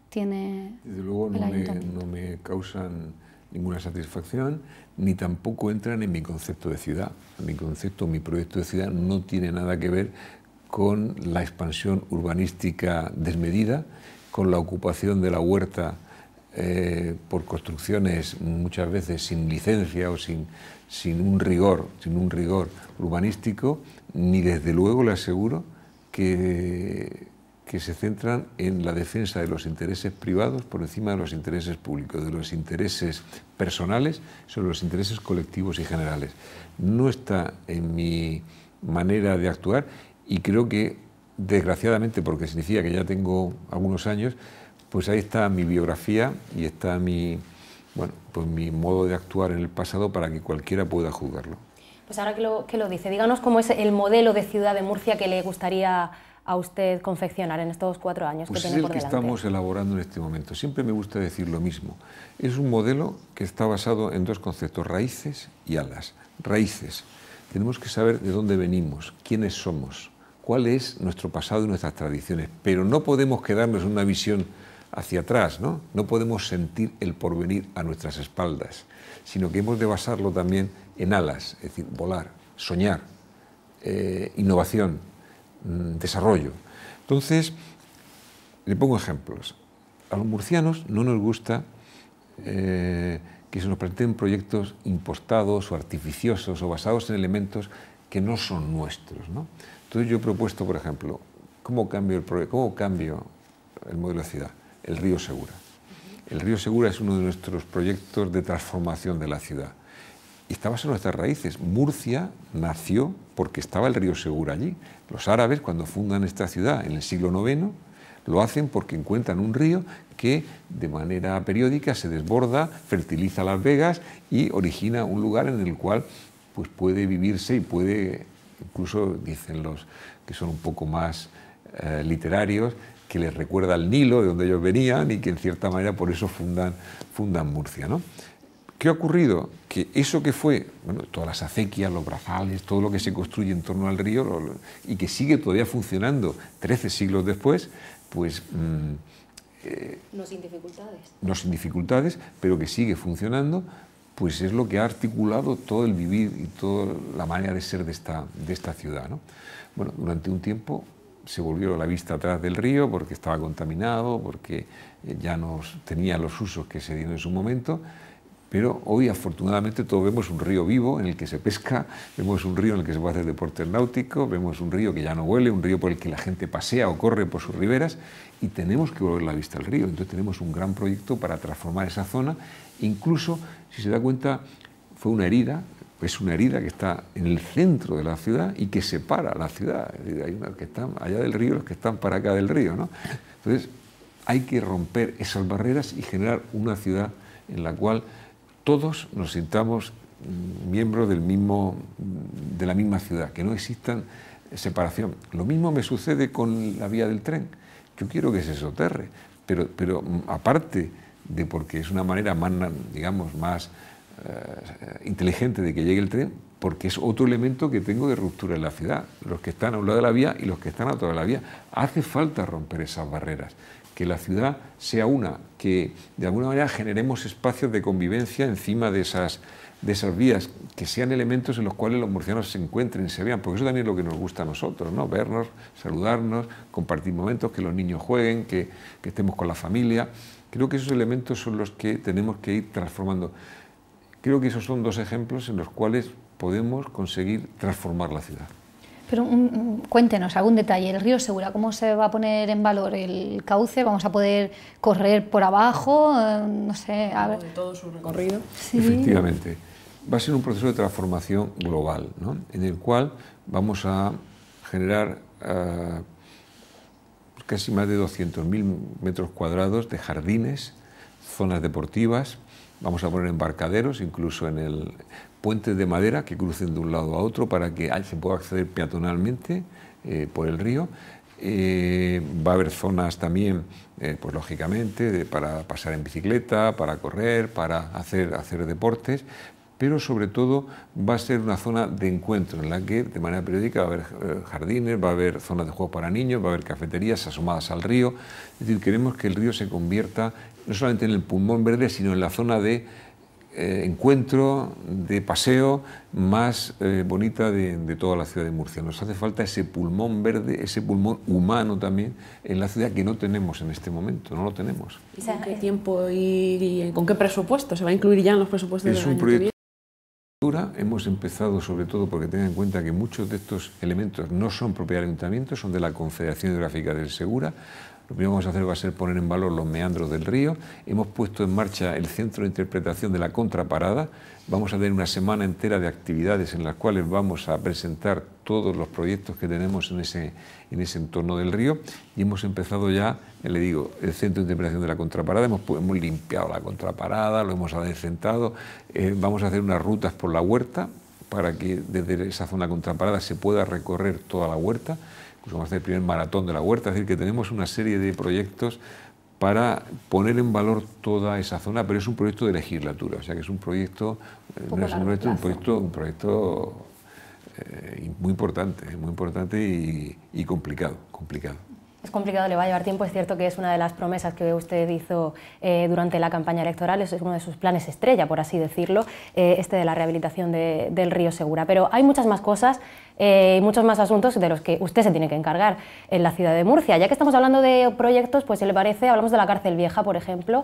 tiene. Desde luego no me causan ninguna satisfacción, ni tampoco entran en mi concepto de ciudad. Mi proyecto de ciudad no tiene nada que ver con la expansión urbanística desmedida, con la ocupación de la huerta por construcciones muchas veces sin licencia o sin un rigor urbanístico, ni desde luego le aseguro que se centran en la defensa de los intereses privados por encima de los intereses públicos, de los intereses personales sobre los intereses colectivos y generales. No está en mi manera de actuar y creo que, desgraciadamente, porque significa que ya tengo algunos años, pues ahí está mi biografía y está mi modo de actuar en el pasado para que cualquiera pueda juzgarlo. Pues ahora que lo dice, díganos cómo es el modelo de ciudad de Murcia que le gustaría a usted confeccionar en estos 4 años que tiene por delante. Pues es el que estamos elaborando en este momento. Siempre me gusta decir lo mismo. Es un modelo que está basado en 2 conceptos, raíces y alas. Raíces. Tenemos que saber de dónde venimos, quiénes somos, cuál es nuestro pasado y nuestras tradiciones, pero no podemos quedarnos en una visión hacia atrás, ¿no? No podemos sentir el porvenir a nuestras espaldas, sino que hemos de basarlo también en alas, es decir, volar, soñar, innovación, desarrollo. Entonces, le pongo ejemplos. A los murcianos no nos gusta que se nos planteen proyectos impostados o artificiosos o basados en elementos que no son nuestros, ¿no? Entonces yo he propuesto, por ejemplo, ¿cómo cambio el modelo de ciudad? El río Segura. El río Segura es uno de nuestros proyectos de transformación de la ciudad. Y está basado en nuestras raíces. Murcia nació porque estaba el río Segura allí. Los árabes, cuando fundan esta ciudad en el siglo IX, lo hacen porque encuentran un río que de manera periódica se desborda, fertiliza Las Vegas y origina un lugar en el cual pues, puede vivirse y puede, incluso dicen los que son un poco más literarios, que les recuerda al Nilo, de donde ellos venían, y que en cierta manera por eso fundan Murcia, ¿no? ¿Qué ha ocurrido? Que eso que fue, bueno, todas las acequias, los brazales, todo lo que se construye en torno al río y que sigue todavía funcionando 13 siglos después, pues... no sin dificultades. No sin dificultades, pero que sigue funcionando, pues es lo que ha articulado todo el vivir y toda la manera de ser de esta ciudad, ¿no? Bueno, durante un tiempo se volvió la vista atrás del río porque estaba contaminado, porque ya no tenía los usos que se dieron en su momento, pero hoy afortunadamente todos vemos un río vivo en el que se pesca, vemos un río en el que se puede hacer deportes náuticos, vemos un río que ya no huele, un río por el que la gente pasea o corre por sus riberas y tenemos que volver la vista al río. Entonces tenemos un gran proyecto para transformar esa zona, incluso si se da cuenta fue una herida, es una herida que está en el centro de la ciudad y que separa la ciudad. Hay unos que están allá del río, los que están para acá del río, ¿no? Entonces hay que romper esas barreras y generar una ciudad en la cual todos nos sintamos miembros de la misma ciudad, que no existan separación. Lo mismo me sucede con la vía del tren. Yo quiero que se soterre, pero aparte de porque es una manera más, digamos, más inteligente de que llegue el tren, porque es otro elemento que tengo de ruptura en la ciudad. Los que están a un lado de la vía y los que están a otro lado de la vía. Hace falta romper esas barreras, que la ciudad sea una, que de alguna manera generemos espacios de convivencia encima de esas vías, que sean elementos en los cuales los murcianos se encuentren, se vean, porque eso también es lo que nos gusta a nosotros, ¿no? Vernos, saludarnos, compartir momentos, que los niños jueguen, que estemos con la familia. Creo que esos elementos son los que tenemos que ir transformando. Creo que esos son 2 ejemplos en los cuales podemos conseguir transformar la ciudad. Pero cuéntenos algún detalle. El río Segura, ¿cómo se va a poner en valor el cauce? ¿Vamos a poder correr por abajo? No sé, a ver. De todo su recorrido. Sí. Efectivamente. Va a ser un proceso de transformación global, ¿no? En el cual vamos a generar casi más de 200.000 metros cuadrados de jardines, zonas deportivas. Vamos a poner embarcaderos, incluso en el puentes de madera que crucen de un lado a otro para que se pueda acceder peatonalmente por el río. Va a haber zonas también, pues lógicamente, para pasar en bicicleta, para correr, para hacer deportes, pero sobre todo va a ser una zona de encuentro en la que de manera periódica va a haber jardines, va a haber zonas de juego para niños, va a haber cafeterías asomadas al río. Es decir, queremos que el río se convierta no solamente en el pulmón verde, sino en la zona de encuentro, de paseo más bonita de toda la ciudad de Murcia. Nos hace falta ese pulmón verde, ese pulmón humano también en la ciudad que no tenemos en este momento, no lo tenemos. ¿Y con qué tiempo y con qué presupuesto? ¿Se va a incluir ya en los presupuestos del año que viene? Hemos empezado sobre todo porque tengan en cuenta que muchos de estos elementos no son propiedad del Ayuntamiento, son de la Confederación Hidrográfica del Segura. Lo primero que vamos a hacer va a ser poner en valor los meandros del río. Hemos puesto en marcha el centro de interpretación de la contraparada. Vamos a tener una semana entera de actividades en las cuales vamos a presentar todos los proyectos que tenemos en ese entorno del río. Y hemos empezado ya, le digo, el centro de interpretación de la contraparada. Hemos limpiado la contraparada, lo hemos adecentado. Vamos a hacer unas rutas por la huerta para que desde esa zona contraparada se pueda recorrer toda la huerta. Vamos a hacer el primer maratón de la huerta, es decir, que tenemos una serie de proyectos para poner en valor toda esa zona, pero es un proyecto de legislatura, o sea que es un proyecto, no es un proyecto muy importante y complicado. Es complicado, le va a llevar tiempo. Es cierto que es una de las promesas que usted hizo durante la campaña electoral, es uno de sus planes estrella, por así decirlo, de la rehabilitación del río Segura. Pero hay muchas más cosas y muchos más asuntos de los que usted se tiene que encargar en la ciudad de Murcia. Ya que estamos hablando de proyectos, pues si le parece, hablamos de la Cárcel Vieja, por ejemplo.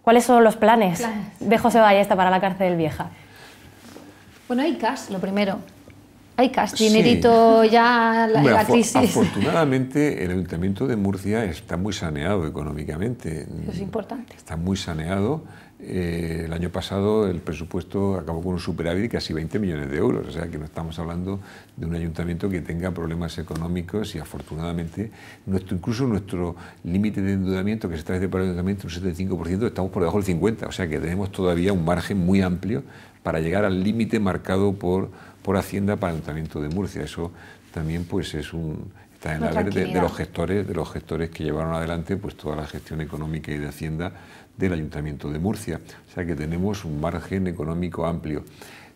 ¿Cuáles son los planes de José Ballesta para la Cárcel Vieja? Bueno, hay cash, lo primero. Hay cash, dinerito ya la crisis. Afortunadamente el Ayuntamiento de Murcia está muy saneado económicamente. Eso es importante. Está muy saneado. El año pasado el presupuesto acabó con un superávit de casi 20 millones de euros, o sea que no estamos hablando de un ayuntamiento que tenga problemas económicos y afortunadamente incluso nuestro límite de endeudamiento que se establece para el ayuntamiento, un 75%, estamos por debajo del 50%, o sea que tenemos todavía un margen muy amplio para llegar al límite marcado por Hacienda para el Ayuntamiento de Murcia. Eso también pues está en la verde de los gestores que llevaron adelante pues toda la gestión económica y de Hacienda del Ayuntamiento de Murcia. O sea que tenemos un margen económico amplio.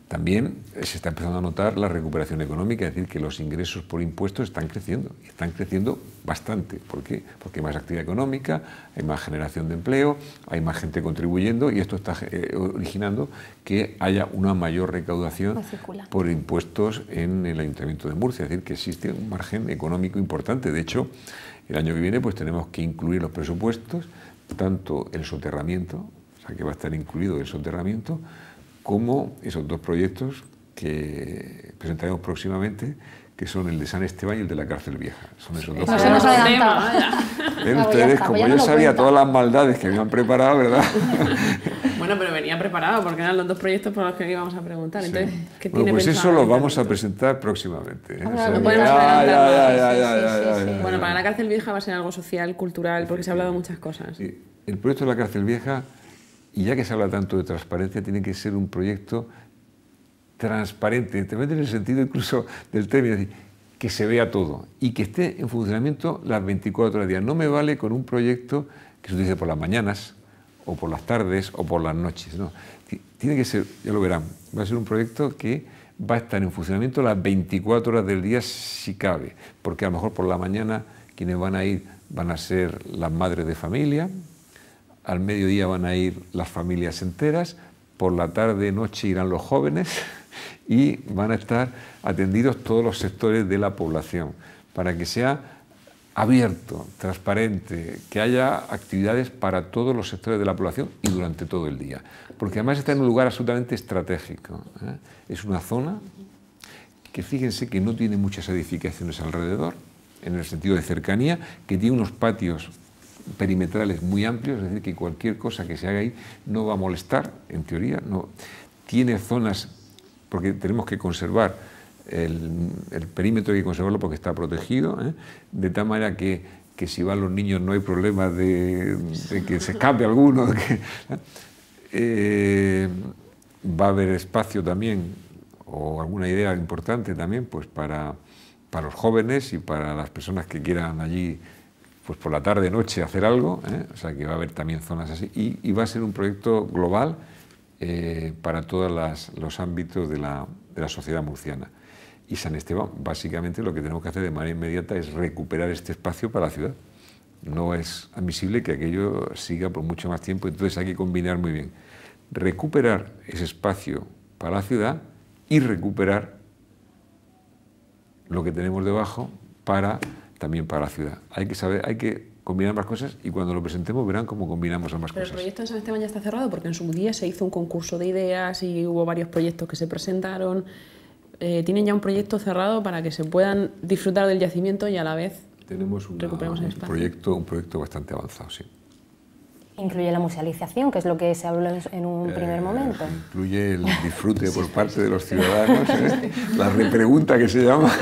También se está empezando a notar la recuperación económica, es decir, que los ingresos por impuestos están creciendo bastante. ¿Por qué? Porque hay más actividad económica, hay más generación de empleo, hay más gente contribuyendo y esto está originando que haya una mayor recaudación por impuestos en el Ayuntamiento de Murcia, es decir, que existe un margen económico importante. De hecho, el año que viene pues tenemos que incluir los presupuestos, tanto el soterramiento, o sea que va a estar incluido el soterramiento, como esos dos proyectos que presentaremos próximamente, que son el de San Esteban y el de la Cárcel Vieja. Son esos dos proyectos. Ven ustedes, como yo sabía todas las maldades que me han preparado, ¿verdad? Bueno, pero venía preparado porque eran los dos proyectos por los que íbamos a preguntar. Entonces, ¿qué bueno, tiene pues pensado? eso lo vamos a presentar próximamente. Bueno, para la Cárcel Vieja va a ser algo social, cultural, porque se ha hablado de muchas cosas. Sí. El proyecto de la Cárcel Vieja, y ya que se habla tanto de transparencia, tiene que ser un proyecto transparente, en el sentido incluso del término, que se vea todo y que esté en funcionamiento las 24 horas del día. No me vale con un proyecto que se utilice por las mañanas, o por las tardes, o por las noches. No. Tiene que ser, ya lo verán, va a ser un proyecto que va a estar en funcionamiento las 24 horas del día si cabe, porque a lo mejor por la mañana quienes van a ir van a ser las madres de familia, al mediodía van a ir las familias enteras, por la tarde, noche irán los jóvenes y van a estar atendidos todos los sectores de la población, para que sea abierto, transparente, que haya actividades para todos los sectores de la población y durante todo el día. Porque además está en un lugar absolutamente estratégico. Es una zona que fíjense que no tiene muchas edificaciones alrededor, en el sentido de cercanía, que tiene unos patios perimetrales muy amplios, es decir, que cualquier cosa que se haga ahí no va a molestar, en teoría. No. Tiene zonas, porque tenemos que conservar el perímetro, hay que conservarlo porque está protegido, de tal manera que que si van los niños no hay problema de que se escape alguno, va a haber espacio también, o alguna idea importante también, pues para los jóvenes y para las personas que quieran allí, pues por la tarde, noche, hacer algo, o sea que va a haber también zonas así, y va a ser un proyecto global para todos los ámbitos de la sociedad murciana. Y San Esteban, básicamente lo que tenemos que hacer de manera inmediata es recuperar este espacio para la ciudad. No es admisible que aquello siga por mucho más tiempo, entonces hay que combinar muy bien. Recuperar ese espacio para la ciudad y recuperar lo que tenemos debajo también para la ciudad. Hay que saber, hay que combinar ambas cosas y cuando lo presentemos verán cómo combinamos ambas cosas. Pero el proyecto en San Esteban ya está cerrado porque en su día se hizo un concurso de ideas y hubo varios proyectos que se presentaron. ¿Tienen ya un proyecto cerrado para que se puedan disfrutar del yacimiento y a la vez tenemos recuperemos el espacio? Un proyecto bastante avanzado, sí. Incluye la musealización, que es lo que se habló en un primer momento. Incluye el disfrute por parte de los ciudadanos, la repregunta que se llama,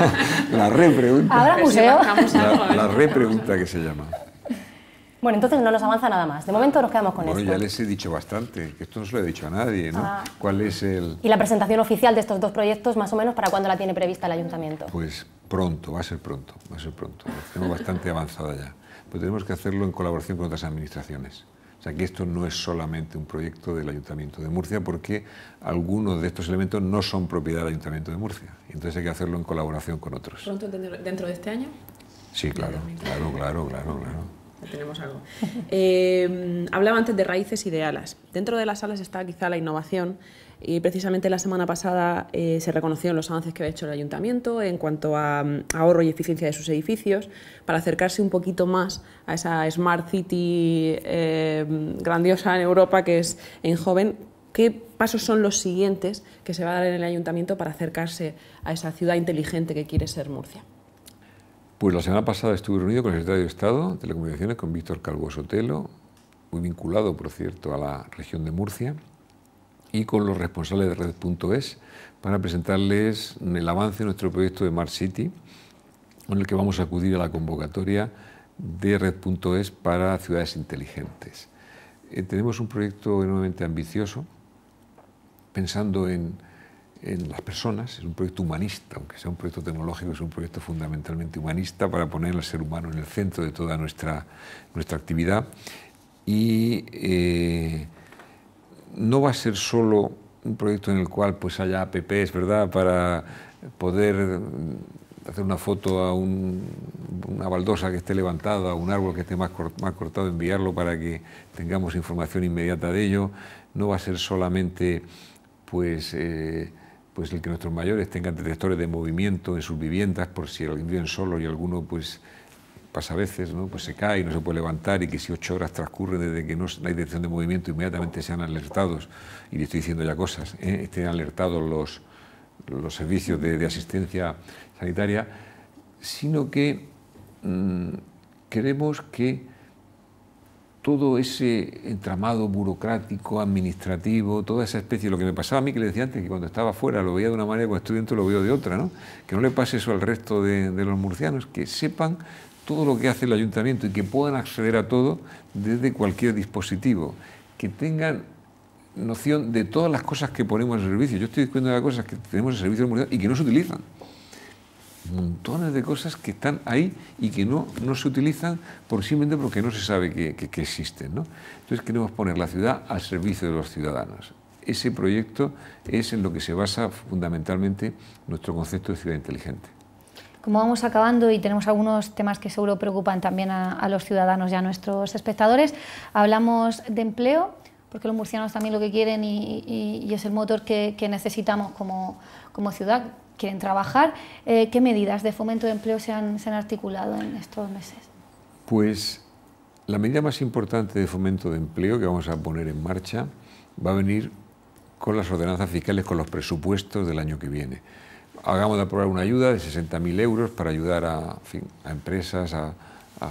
la repregunta. ¿Habrá museo? La repregunta que se llama. Bueno, entonces no nos avanza nada más. De momento nos quedamos con esto. Bueno, ya les he dicho bastante, que esto no se lo he dicho a nadie, ¿no? ¿Cuál es el...? ¿Y la presentación oficial de estos dos proyectos, más o menos, para cuándo la tiene prevista el Ayuntamiento? Pues pronto, va a ser pronto. La tenemos bastante avanzada ya. Pero tenemos que hacerlo en colaboración con otras administraciones. O sea, que esto no es solamente un proyecto del Ayuntamiento de Murcia, porque algunos de estos elementos no son propiedad del Ayuntamiento de Murcia. Entonces hay que hacerlo en colaboración con otros. ¿Pronto dentro de este año? Sí, claro. Tenemos algo. Hablaba antes de raíces y de alas. Dentro de las alas está quizá la innovación y precisamente la semana pasada se reconocieron los avances que ha hecho el Ayuntamiento en cuanto a ahorro y eficiencia de sus edificios para acercarse un poquito más a esa Smart City grandiosa en Europa que es Eindhoven. ¿Qué pasos son los siguientes que se va a dar en el Ayuntamiento para acercarse a esa ciudad inteligente que quiere ser Murcia? Pues la semana pasada estuve reunido con el secretario de Estado de Telecomunicaciones, con Víctor Calvo Sotelo, muy vinculado, por cierto, a la región de Murcia, y con los responsables de Red.es para presentarles el avance de nuestro proyecto de Smart City, con el que vamos a acudir a la convocatoria de Red.es para ciudades inteligentes. Tenemos un proyecto enormemente ambicioso, pensando en las personas, es un proyecto humanista, aunque sea un proyecto tecnológico, es un proyecto fundamentalmente humanista para poner al ser humano en el centro de toda nuestra actividad. Y no va a ser solo un proyecto en el cual pues haya apps, ¿verdad?, para poder hacer una foto a una baldosa que esté levantada, a un árbol que esté más cortado, enviarlo para que tengamos información inmediata de ello. No va a ser solamente pues el que nuestros mayores tengan detectores de movimiento en sus viviendas, por si alguien vive solo y alguno pues pasa a veces, ¿no?, pues se cae y no se puede levantar, y que si 8 horas transcurren desde que no hay detección de movimiento, inmediatamente sean alertados, y le estoy diciendo ya cosas, estén alertados los servicios de asistencia sanitaria, sino que queremos que todo ese entramado burocrático, administrativo, toda esa especie, lo que me pasaba a mí, que le decía antes, que cuando estaba fuera lo veía de una manera, cuando estoy dentro lo veo de otra, ¿no? Que no le pase eso al resto de los murcianos, que sepan todo lo que hace el ayuntamiento y que puedan acceder a todo desde cualquier dispositivo, que tengan noción de todas las cosas que ponemos en servicio. Yo estoy diciendo de las cosas que tenemos en servicio y que no se utilizan. Montones de cosas que están ahí y que no se utilizan simplemente porque no se sabe que existen, ¿no? Entonces queremos poner la ciudad al servicio de los ciudadanos. Ese proyecto es en lo que se basa fundamentalmente nuestro concepto de ciudad inteligente. Como vamos acabando y tenemos algunos temas que seguro preocupan también a los ciudadanos y a nuestros espectadores, hablamos de empleo, porque los murcianos también lo que quieren y es el motor que necesitamos como ciudad. Quieren trabajar. ¿Qué medidas de fomento de empleo se han articulado en estos meses? Pues la medida más importante de fomento de empleo que vamos a poner en marcha va a venir con las ordenanzas fiscales, con los presupuestos del año que viene. Acabamos de aprobar una ayuda de 60.000 euros para ayudar a empresas, a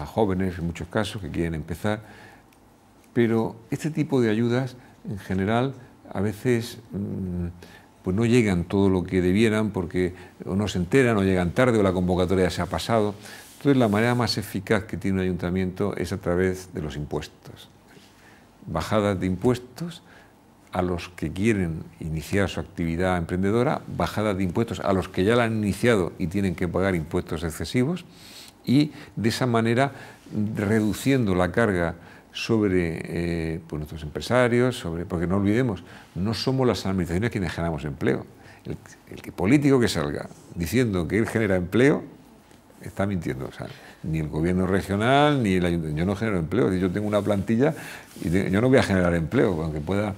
jóvenes en muchos casos que quieren empezar, pero este tipo de ayudas en general a veces pues no llegan todo lo que debieran porque o no se enteran o llegan tarde o la convocatoria se ha pasado. Entonces, la manera más eficaz que tiene un ayuntamiento es a través de los impuestos. Bajadas de impuestos a los que quieren iniciar su actividad emprendedora, bajadas de impuestos a los que ya la han iniciado y tienen que pagar impuestos excesivos, y de esa manera reduciendo la carga sobre pues nuestros empresarios, porque no olvidemos, no somos las administraciones quienes generamos empleo. El político que salga diciendo que él genera empleo está mintiendo. O sea, ni el gobierno regional ni el ayuntamiento. Yo no genero empleo. Yo tengo una plantilla y yo no voy a generar empleo, aunque pueda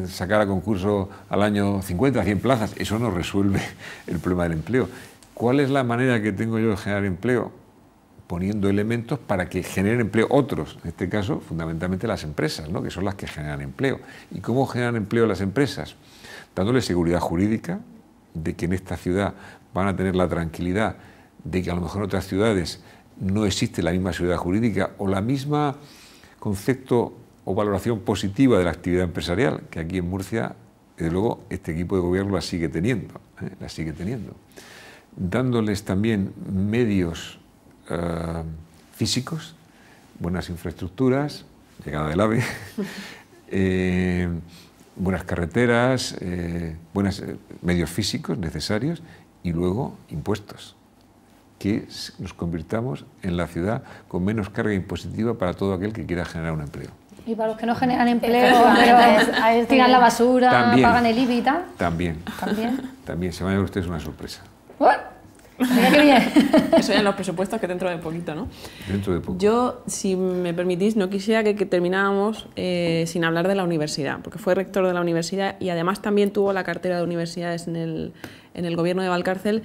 sacar a concurso al año 50, 100 plazas. Eso no resuelve el problema del empleo. ¿Cuál es la manera que tengo yo de generar empleo? Poniendo elementos para que generen empleo otros, en este caso fundamentalmente las empresas, ¿no? Que son las que generan empleo. ¿Y cómo generan empleo las empresas? Dándoles seguridad jurídica de que en esta ciudad van a tener la tranquilidad de que a lo mejor en otras ciudades no existe la misma seguridad jurídica o la misma concepto o valoración positiva de la actividad empresarial, que aquí en Murcia, desde luego, este equipo de gobierno la sigue teniendo, la sigue teniendo. Dándoles también medios físicos, buenas infraestructuras, llegada del AVE, buenas carreteras, buenos medios físicos necesarios y luego impuestos, que nos convirtamos en la ciudad con menos carga impositiva para todo aquel que quiera generar un empleo. Y para los que no generan empleo, pero tiran la basura, también, pagan el IBI y tal. También se van a ver ustedes una sorpresa. Mira qué bien. Eso ya en los presupuestos, que dentro de poquito, ¿no? Dentro de poco. Yo, si me permitís, no quisiera que termináramos sin hablar de la universidad, porque fue rector de la universidad y además también tuvo la cartera de universidades en el gobierno de Valcárcel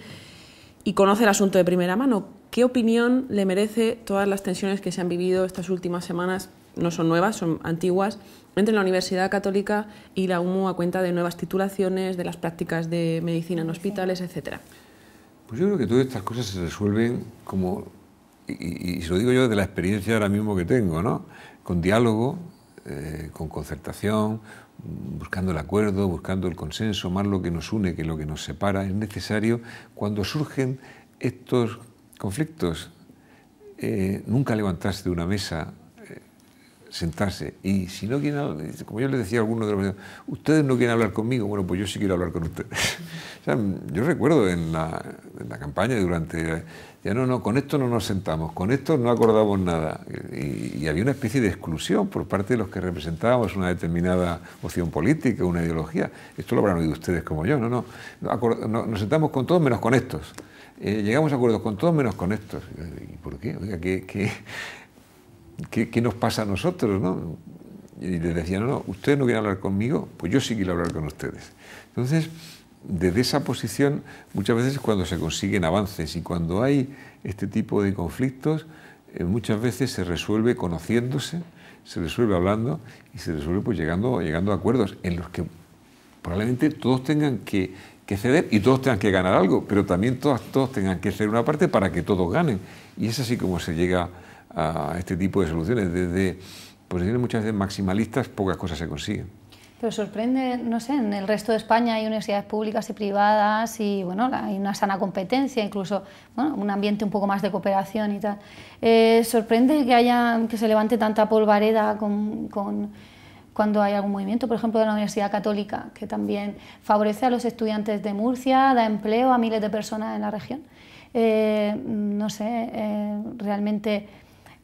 y conoce el asunto de primera mano. ¿Qué opinión le merece todas las tensiones que se han vivido estas últimas semanas? No son nuevas, son antiguas, entre la Universidad Católica y la UMU a cuenta de nuevas titulaciones, de las prácticas de medicina en hospitales, etcétera. Pues yo creo que todas estas cosas se resuelven como, y se lo digo yo desde la experiencia ahora mismo que tengo, ¿no? Con diálogo, con concertación, buscando el acuerdo, buscando el consenso, más lo que nos une que lo que nos separa. Es necesario, cuando surgen estos conflictos, nunca levantarse de una mesa, sentarse, y si no quieren, como yo les decía a algunos de los, ustedes no quieren hablar conmigo, bueno, pues yo sí quiero hablar con ustedes. O sea, yo recuerdo en la campaña durante, ya no, con esto no nos sentamos, con esto no acordamos nada, y había una especie de exclusión por parte de los que representábamos una determinada opción política, una ideología. Esto lo habrán oído ustedes como yo, nos sentamos con todos menos con estos, llegamos a acuerdos con todos menos con estos. ¿Y por qué? Oiga, ¿qué nos pasa a nosotros, no? Y les decía, no, ustedes no quieren hablar conmigo, pues yo sí quiero hablar con ustedes. Entonces, desde esa posición, muchas veces es cuando se consiguen avances, y cuando hay este tipo de conflictos, muchas veces se resuelve conociéndose, se resuelve hablando, y se resuelve pues llegando a acuerdos en los que probablemente todos tengan que ceder y todos tengan que ganar algo, pero también todos tengan que ceder una parte para que todos ganen. Y es así como se llega a este tipo de soluciones. Desde posiciones muchas veces maximalistas, pocas cosas se consiguen. Pero sorprende, no sé, en el resto de España hay universidades públicas y privadas y bueno, hay una sana competencia, incluso bueno, un ambiente un poco más de cooperación y tal. Sorprende que se levante tanta polvareda cuando hay algún movimiento, por ejemplo, de la Universidad Católica, que también favorece a los estudiantes de Murcia, da empleo a miles de personas en la región. No sé, realmente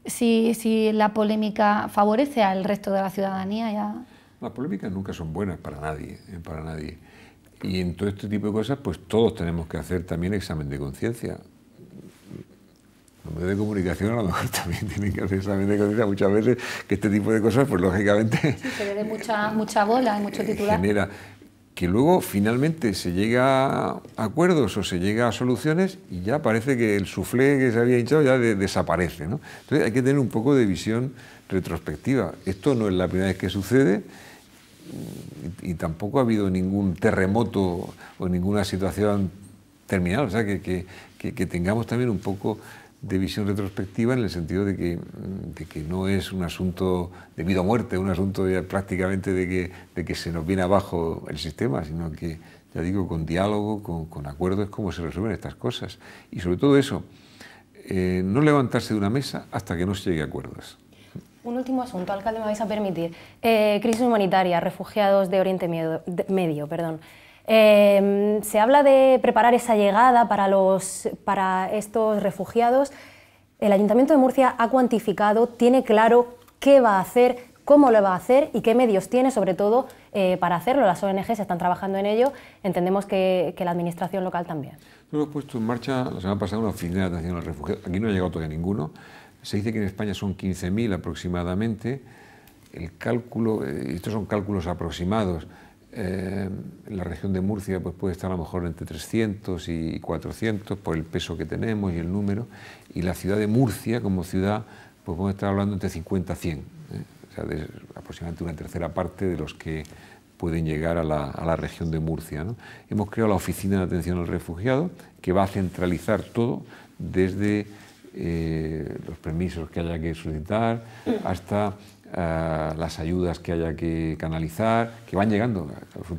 si la polémica favorece al resto de la ciudadanía ya... Las polémicas nunca son buenas para nadie, para nadie. Y en todo este tipo de cosas, pues todos tenemos que hacer también examen de conciencia. Los medios de comunicación a lo mejor también tienen que hacer examen de conciencia muchas veces, que este tipo de cosas, pues lógicamente... Sí, se ve de mucha bola y mucho titular. Genera que luego finalmente se llega a acuerdos o se llega a soluciones y ya parece que el suflé que se había hinchado ya desaparece, ¿no? Entonces hay que tener un poco de visión retrospectiva. Esto no es la primera vez que sucede y tampoco ha habido ningún terremoto o ninguna situación terminal. O sea, que tengamos también un poco de visión retrospectiva en el sentido de que no es un asunto de vida o muerte, un asunto ya prácticamente de que se nos viene abajo el sistema, sino que, ya digo, con diálogo, con acuerdos, es como se resuelven estas cosas. Y sobre todo eso, no levantarse de una mesa hasta que no se llegue a acuerdos. Un último asunto, alcalde, me vais a permitir. Crisis humanitaria, refugiados de Oriente Medio, perdón. Se habla de preparar esa llegada para estos refugiados. El Ayuntamiento de Murcia ha cuantificado, tiene claro qué va a hacer, cómo lo va a hacer y qué medios tiene, sobre todo, para hacerlo. Las ONGs están trabajando en ello, entendemos que la administración local también. Hemos puesto en marcha la semana pasada una oficina de atención a los refugiados. Aquí no ha llegado todavía ninguno. Se dice que en España son 15.000 aproximadamente. El cálculo, estos son cálculos aproximados. En la región de Murcia pues puede estar a lo mejor entre 300 y 400 por el peso que tenemos y el número. Y la ciudad de Murcia, como ciudad, pues podemos estar hablando entre 50 a 100. O sea, de aproximadamente una tercera parte de los que pueden llegar a la región de Murcia, ¿no? Hemos creado la Oficina de Atención al Refugiado, que va a centralizar todo, desde los permisos que haya que solicitar hasta las ayudas que haya que canalizar, que van llegando.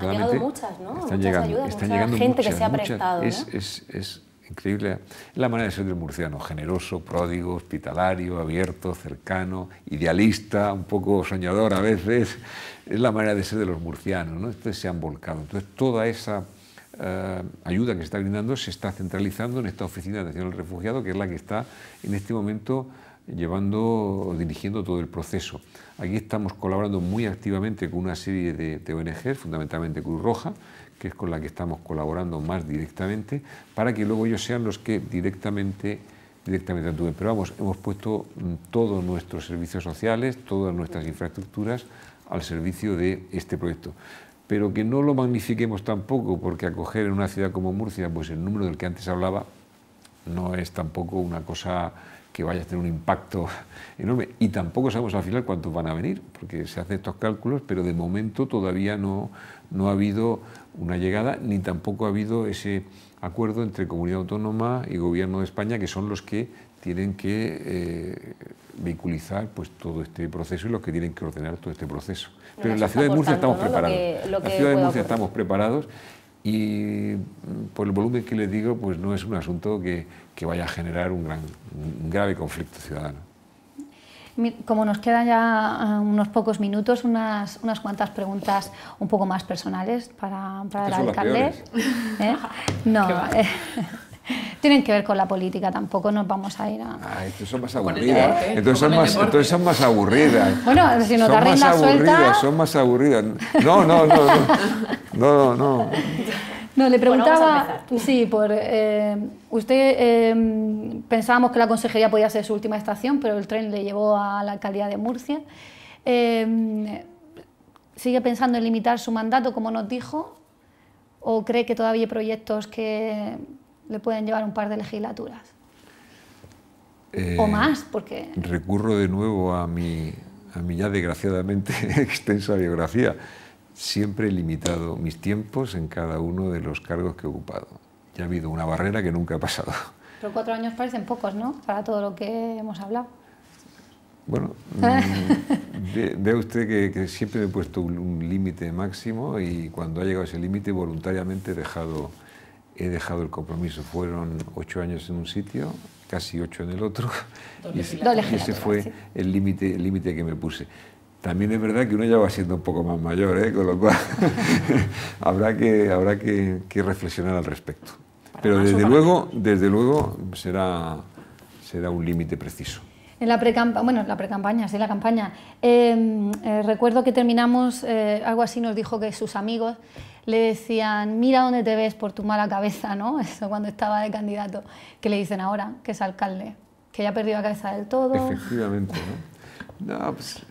Han llegado muchas, ¿no? Están llegando gente muchas, que se ha prestado, ¿no? Es increíble. Es la manera de ser del murciano, generoso, pródigo, hospitalario, abierto, cercano, idealista, un poco soñador a veces. Es la manera de ser de los murcianos, ¿no? Entonces se han volcado. Entonces toda esa ayuda que se está brindando se está centralizando en esta Oficina de Atención al Refugiado, que es la que está en este momento dirigiendo todo el proceso. Aquí estamos colaborando muy activamente con una serie de ONGs, fundamentalmente Cruz Roja, que es con la que estamos colaborando más directamente, para que luego ellos sean los que directamente actúen. Pero vamos, hemos puesto todos nuestros servicios sociales, todas nuestras infraestructuras al servicio de este proyecto. Pero que no lo magnifiquemos tampoco, porque acoger en una ciudad como Murcia, pues el número del que antes hablaba, no es tampoco una cosa que vaya a tener un impacto enorme. Y tampoco sabemos al final cuántos van a venir, porque se hacen estos cálculos, pero de momento todavía no ha habido una llegada, ni tampoco ha habido ese acuerdo entre Comunidad Autónoma y Gobierno de España, que son los que tienen que vehiculizar pues, todo este proceso y los que tienen que ordenar todo este proceso. Pero en la ciudad de Murcia estamos preparados. En la ciudad de Murcia estamos preparados y por el volumen que les digo, pues no es un asunto que vaya a generar un grave conflicto ciudadano. Como nos quedan ya unos pocos minutos, unas cuantas preguntas un poco más personales para el alcalde. No, tienen que ver con la política, tampoco nos vamos a ir a... Estos son más aburridas. Entonces son más aburridas. Bueno, si nos da rienda suelta... Son más aburridas. No. No, le preguntaba, sí, usted pensábamos que la consejería podía ser su última estación, pero el tren le llevó a la alcaldía de Murcia. ¿Sigue pensando en limitar su mandato, como nos dijo, o cree que todavía hay proyectos que le pueden llevar un par de legislaturas? O más, porque... Recurro de nuevo a mi ya desgraciadamente extensa biografía. Siempre he limitado mis tiempos en cada uno de los cargos que he ocupado. Ya ha habido una barrera que nunca ha pasado. Pero 4 años parecen pocos, ¿no?, para todo lo que hemos hablado. Bueno, ve usted que siempre me he puesto un límite máximo y cuando ha llegado ese límite voluntariamente he dejado el compromiso. Fueron 8 años en un sitio, casi 8 en el otro, y ese fue el límite que me puse. También es verdad que uno ya va siendo un poco más mayor, con lo cual habrá que reflexionar al respecto. Pero desde luego será un límite preciso. En la pre-campaña, sí, la campaña. Recuerdo que terminamos, algo así nos dijo que sus amigos le decían, mira dónde te ves por tu mala cabeza, ¿no? Eso cuando estaba de candidato. ¿Qué le dicen ahora, que es alcalde? Que ya ha perdido la cabeza del todo. Efectivamente, ¿no? No, pues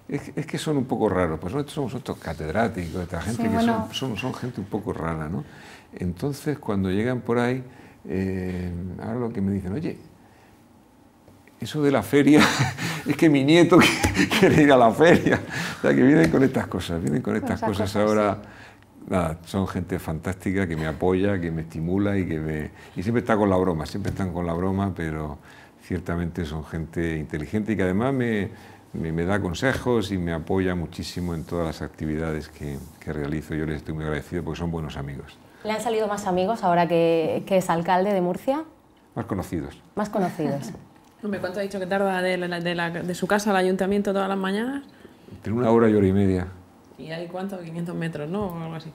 es que son un poco raros, pues nosotros somos otros catedráticos, esta gente que son gente un poco rara, ¿no? Entonces, cuando llegan por ahí, ahora lo que me dicen, oye, eso de la feria, es que mi nieto quiere ir a la feria. O sea, que vienen con estas cosas, cosas ahora. Sí. Nada, son gente fantástica que me apoya, que me estimula y siempre está con la broma, siempre están con la broma, pero ciertamente son gente inteligente y que además me da consejos y me apoya muchísimo en todas las actividades que realizo. Yo les estoy muy agradecido porque son buenos amigos. ¿Le han salido más amigos ahora que es alcalde de Murcia? Más conocidos. Más conocidos. Hombre, ¿cuánto ha dicho que tarda de su casa al ayuntamiento todas las mañanas? Entre 1 hora y 1 hora y media. ¿Y hay cuánto? 500 metros, ¿no? O algo así.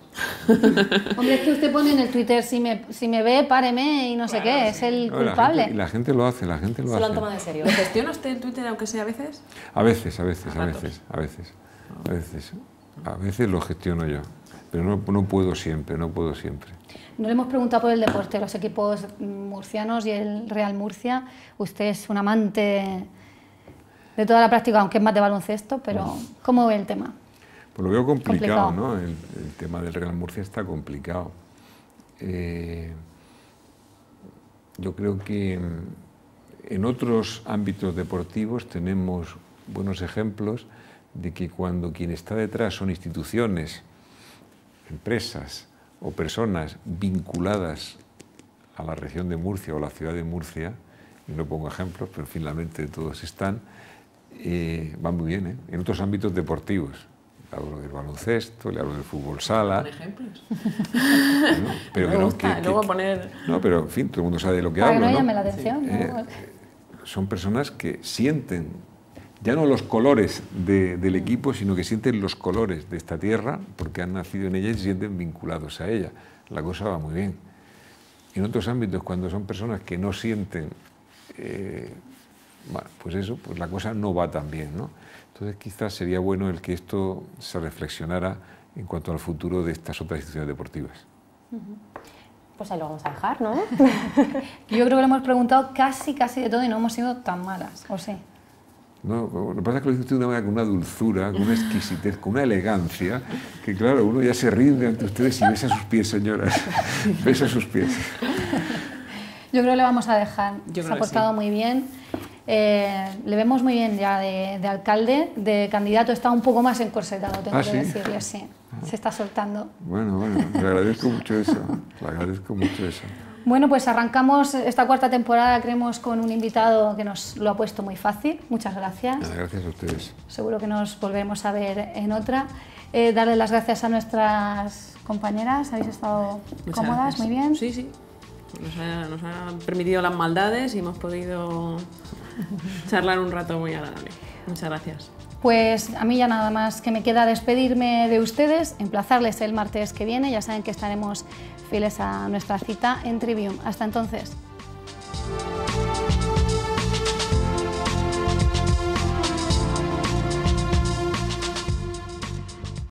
Hombre, es que usted pone en el Twitter, si me ve, páreme y no sé qué, es el culpable. La gente lo hace, la gente lo hace. Se lo han tomado en serio. ¿Lo gestiona usted el Twitter aunque sea a veces? A veces lo gestiono yo, pero no puedo siempre. No le hemos preguntado por el deporte, los equipos murcianos y el Real Murcia. Usted es un amante de toda la práctica, aunque es más de baloncesto, pero ¿cómo ve el tema? Pues lo veo complicado, ¿no? El tema del Real Murcia está complicado. Yo creo que en otros ámbitos deportivos tenemos buenos ejemplos de que cuando quien está detrás son instituciones, empresas o personas vinculadas a la región de Murcia o la ciudad de Murcia, y no pongo ejemplos, pero en fin, la mente de todos están, van muy bien, ¿eh? En otros ámbitos deportivos. Le hablo del baloncesto, le hablo del fútbol sala. ¿Con ejemplos? ¿No? Pero me gusta, luego poner... No, pero en fin, todo el mundo sabe de lo que Para hablo, que no ¿no? llame la atención. Son personas que sienten, ya no los colores del equipo, sino que sienten los colores de esta tierra, porque han nacido en ella y se sienten vinculados a ella. La cosa va muy bien. En otros ámbitos, cuando son personas que no sienten, bueno, pues eso, pues la cosa no va tan bien, ¿no? Entonces quizás sería bueno el que esto se reflexionara en cuanto al futuro de estas otras instituciones deportivas. Pues ahí lo vamos a dejar, ¿no? Yo creo que le hemos preguntado casi de todo y no hemos sido tan malas, ¿o sí? No, lo que pasa es que lo dice usted de una manera con una dulzura, con una exquisitez, con una elegancia, que claro, uno ya se rinde ante ustedes y besa sus pies, señoras. Besa sus pies. Yo creo que le vamos a dejar. Yo Se ha portado muy bien. Le vemos muy bien ya de alcalde, de candidato está un poco más encorsetado, tengo que decirle, sí. Se está soltando. Bueno, le agradezco mucho eso. Bueno, pues arrancamos esta cuarta temporada, creemos, con un invitado que nos lo ha puesto muy fácil. Muchas gracias. Gracias a ustedes. Seguro que nos volveremos a ver en otra. Darle las gracias a nuestras compañeras, habéis estado cómodas, muy bien. Sí, sí. Nos ha permitido las maldades y hemos podido charlar un rato muy agradable. Muchas gracias. Pues a mí ya nada más que me queda despedirme de ustedes, emplazarles el martes que viene, ya saben que estaremos fieles a nuestra cita en Trivium. Hasta entonces.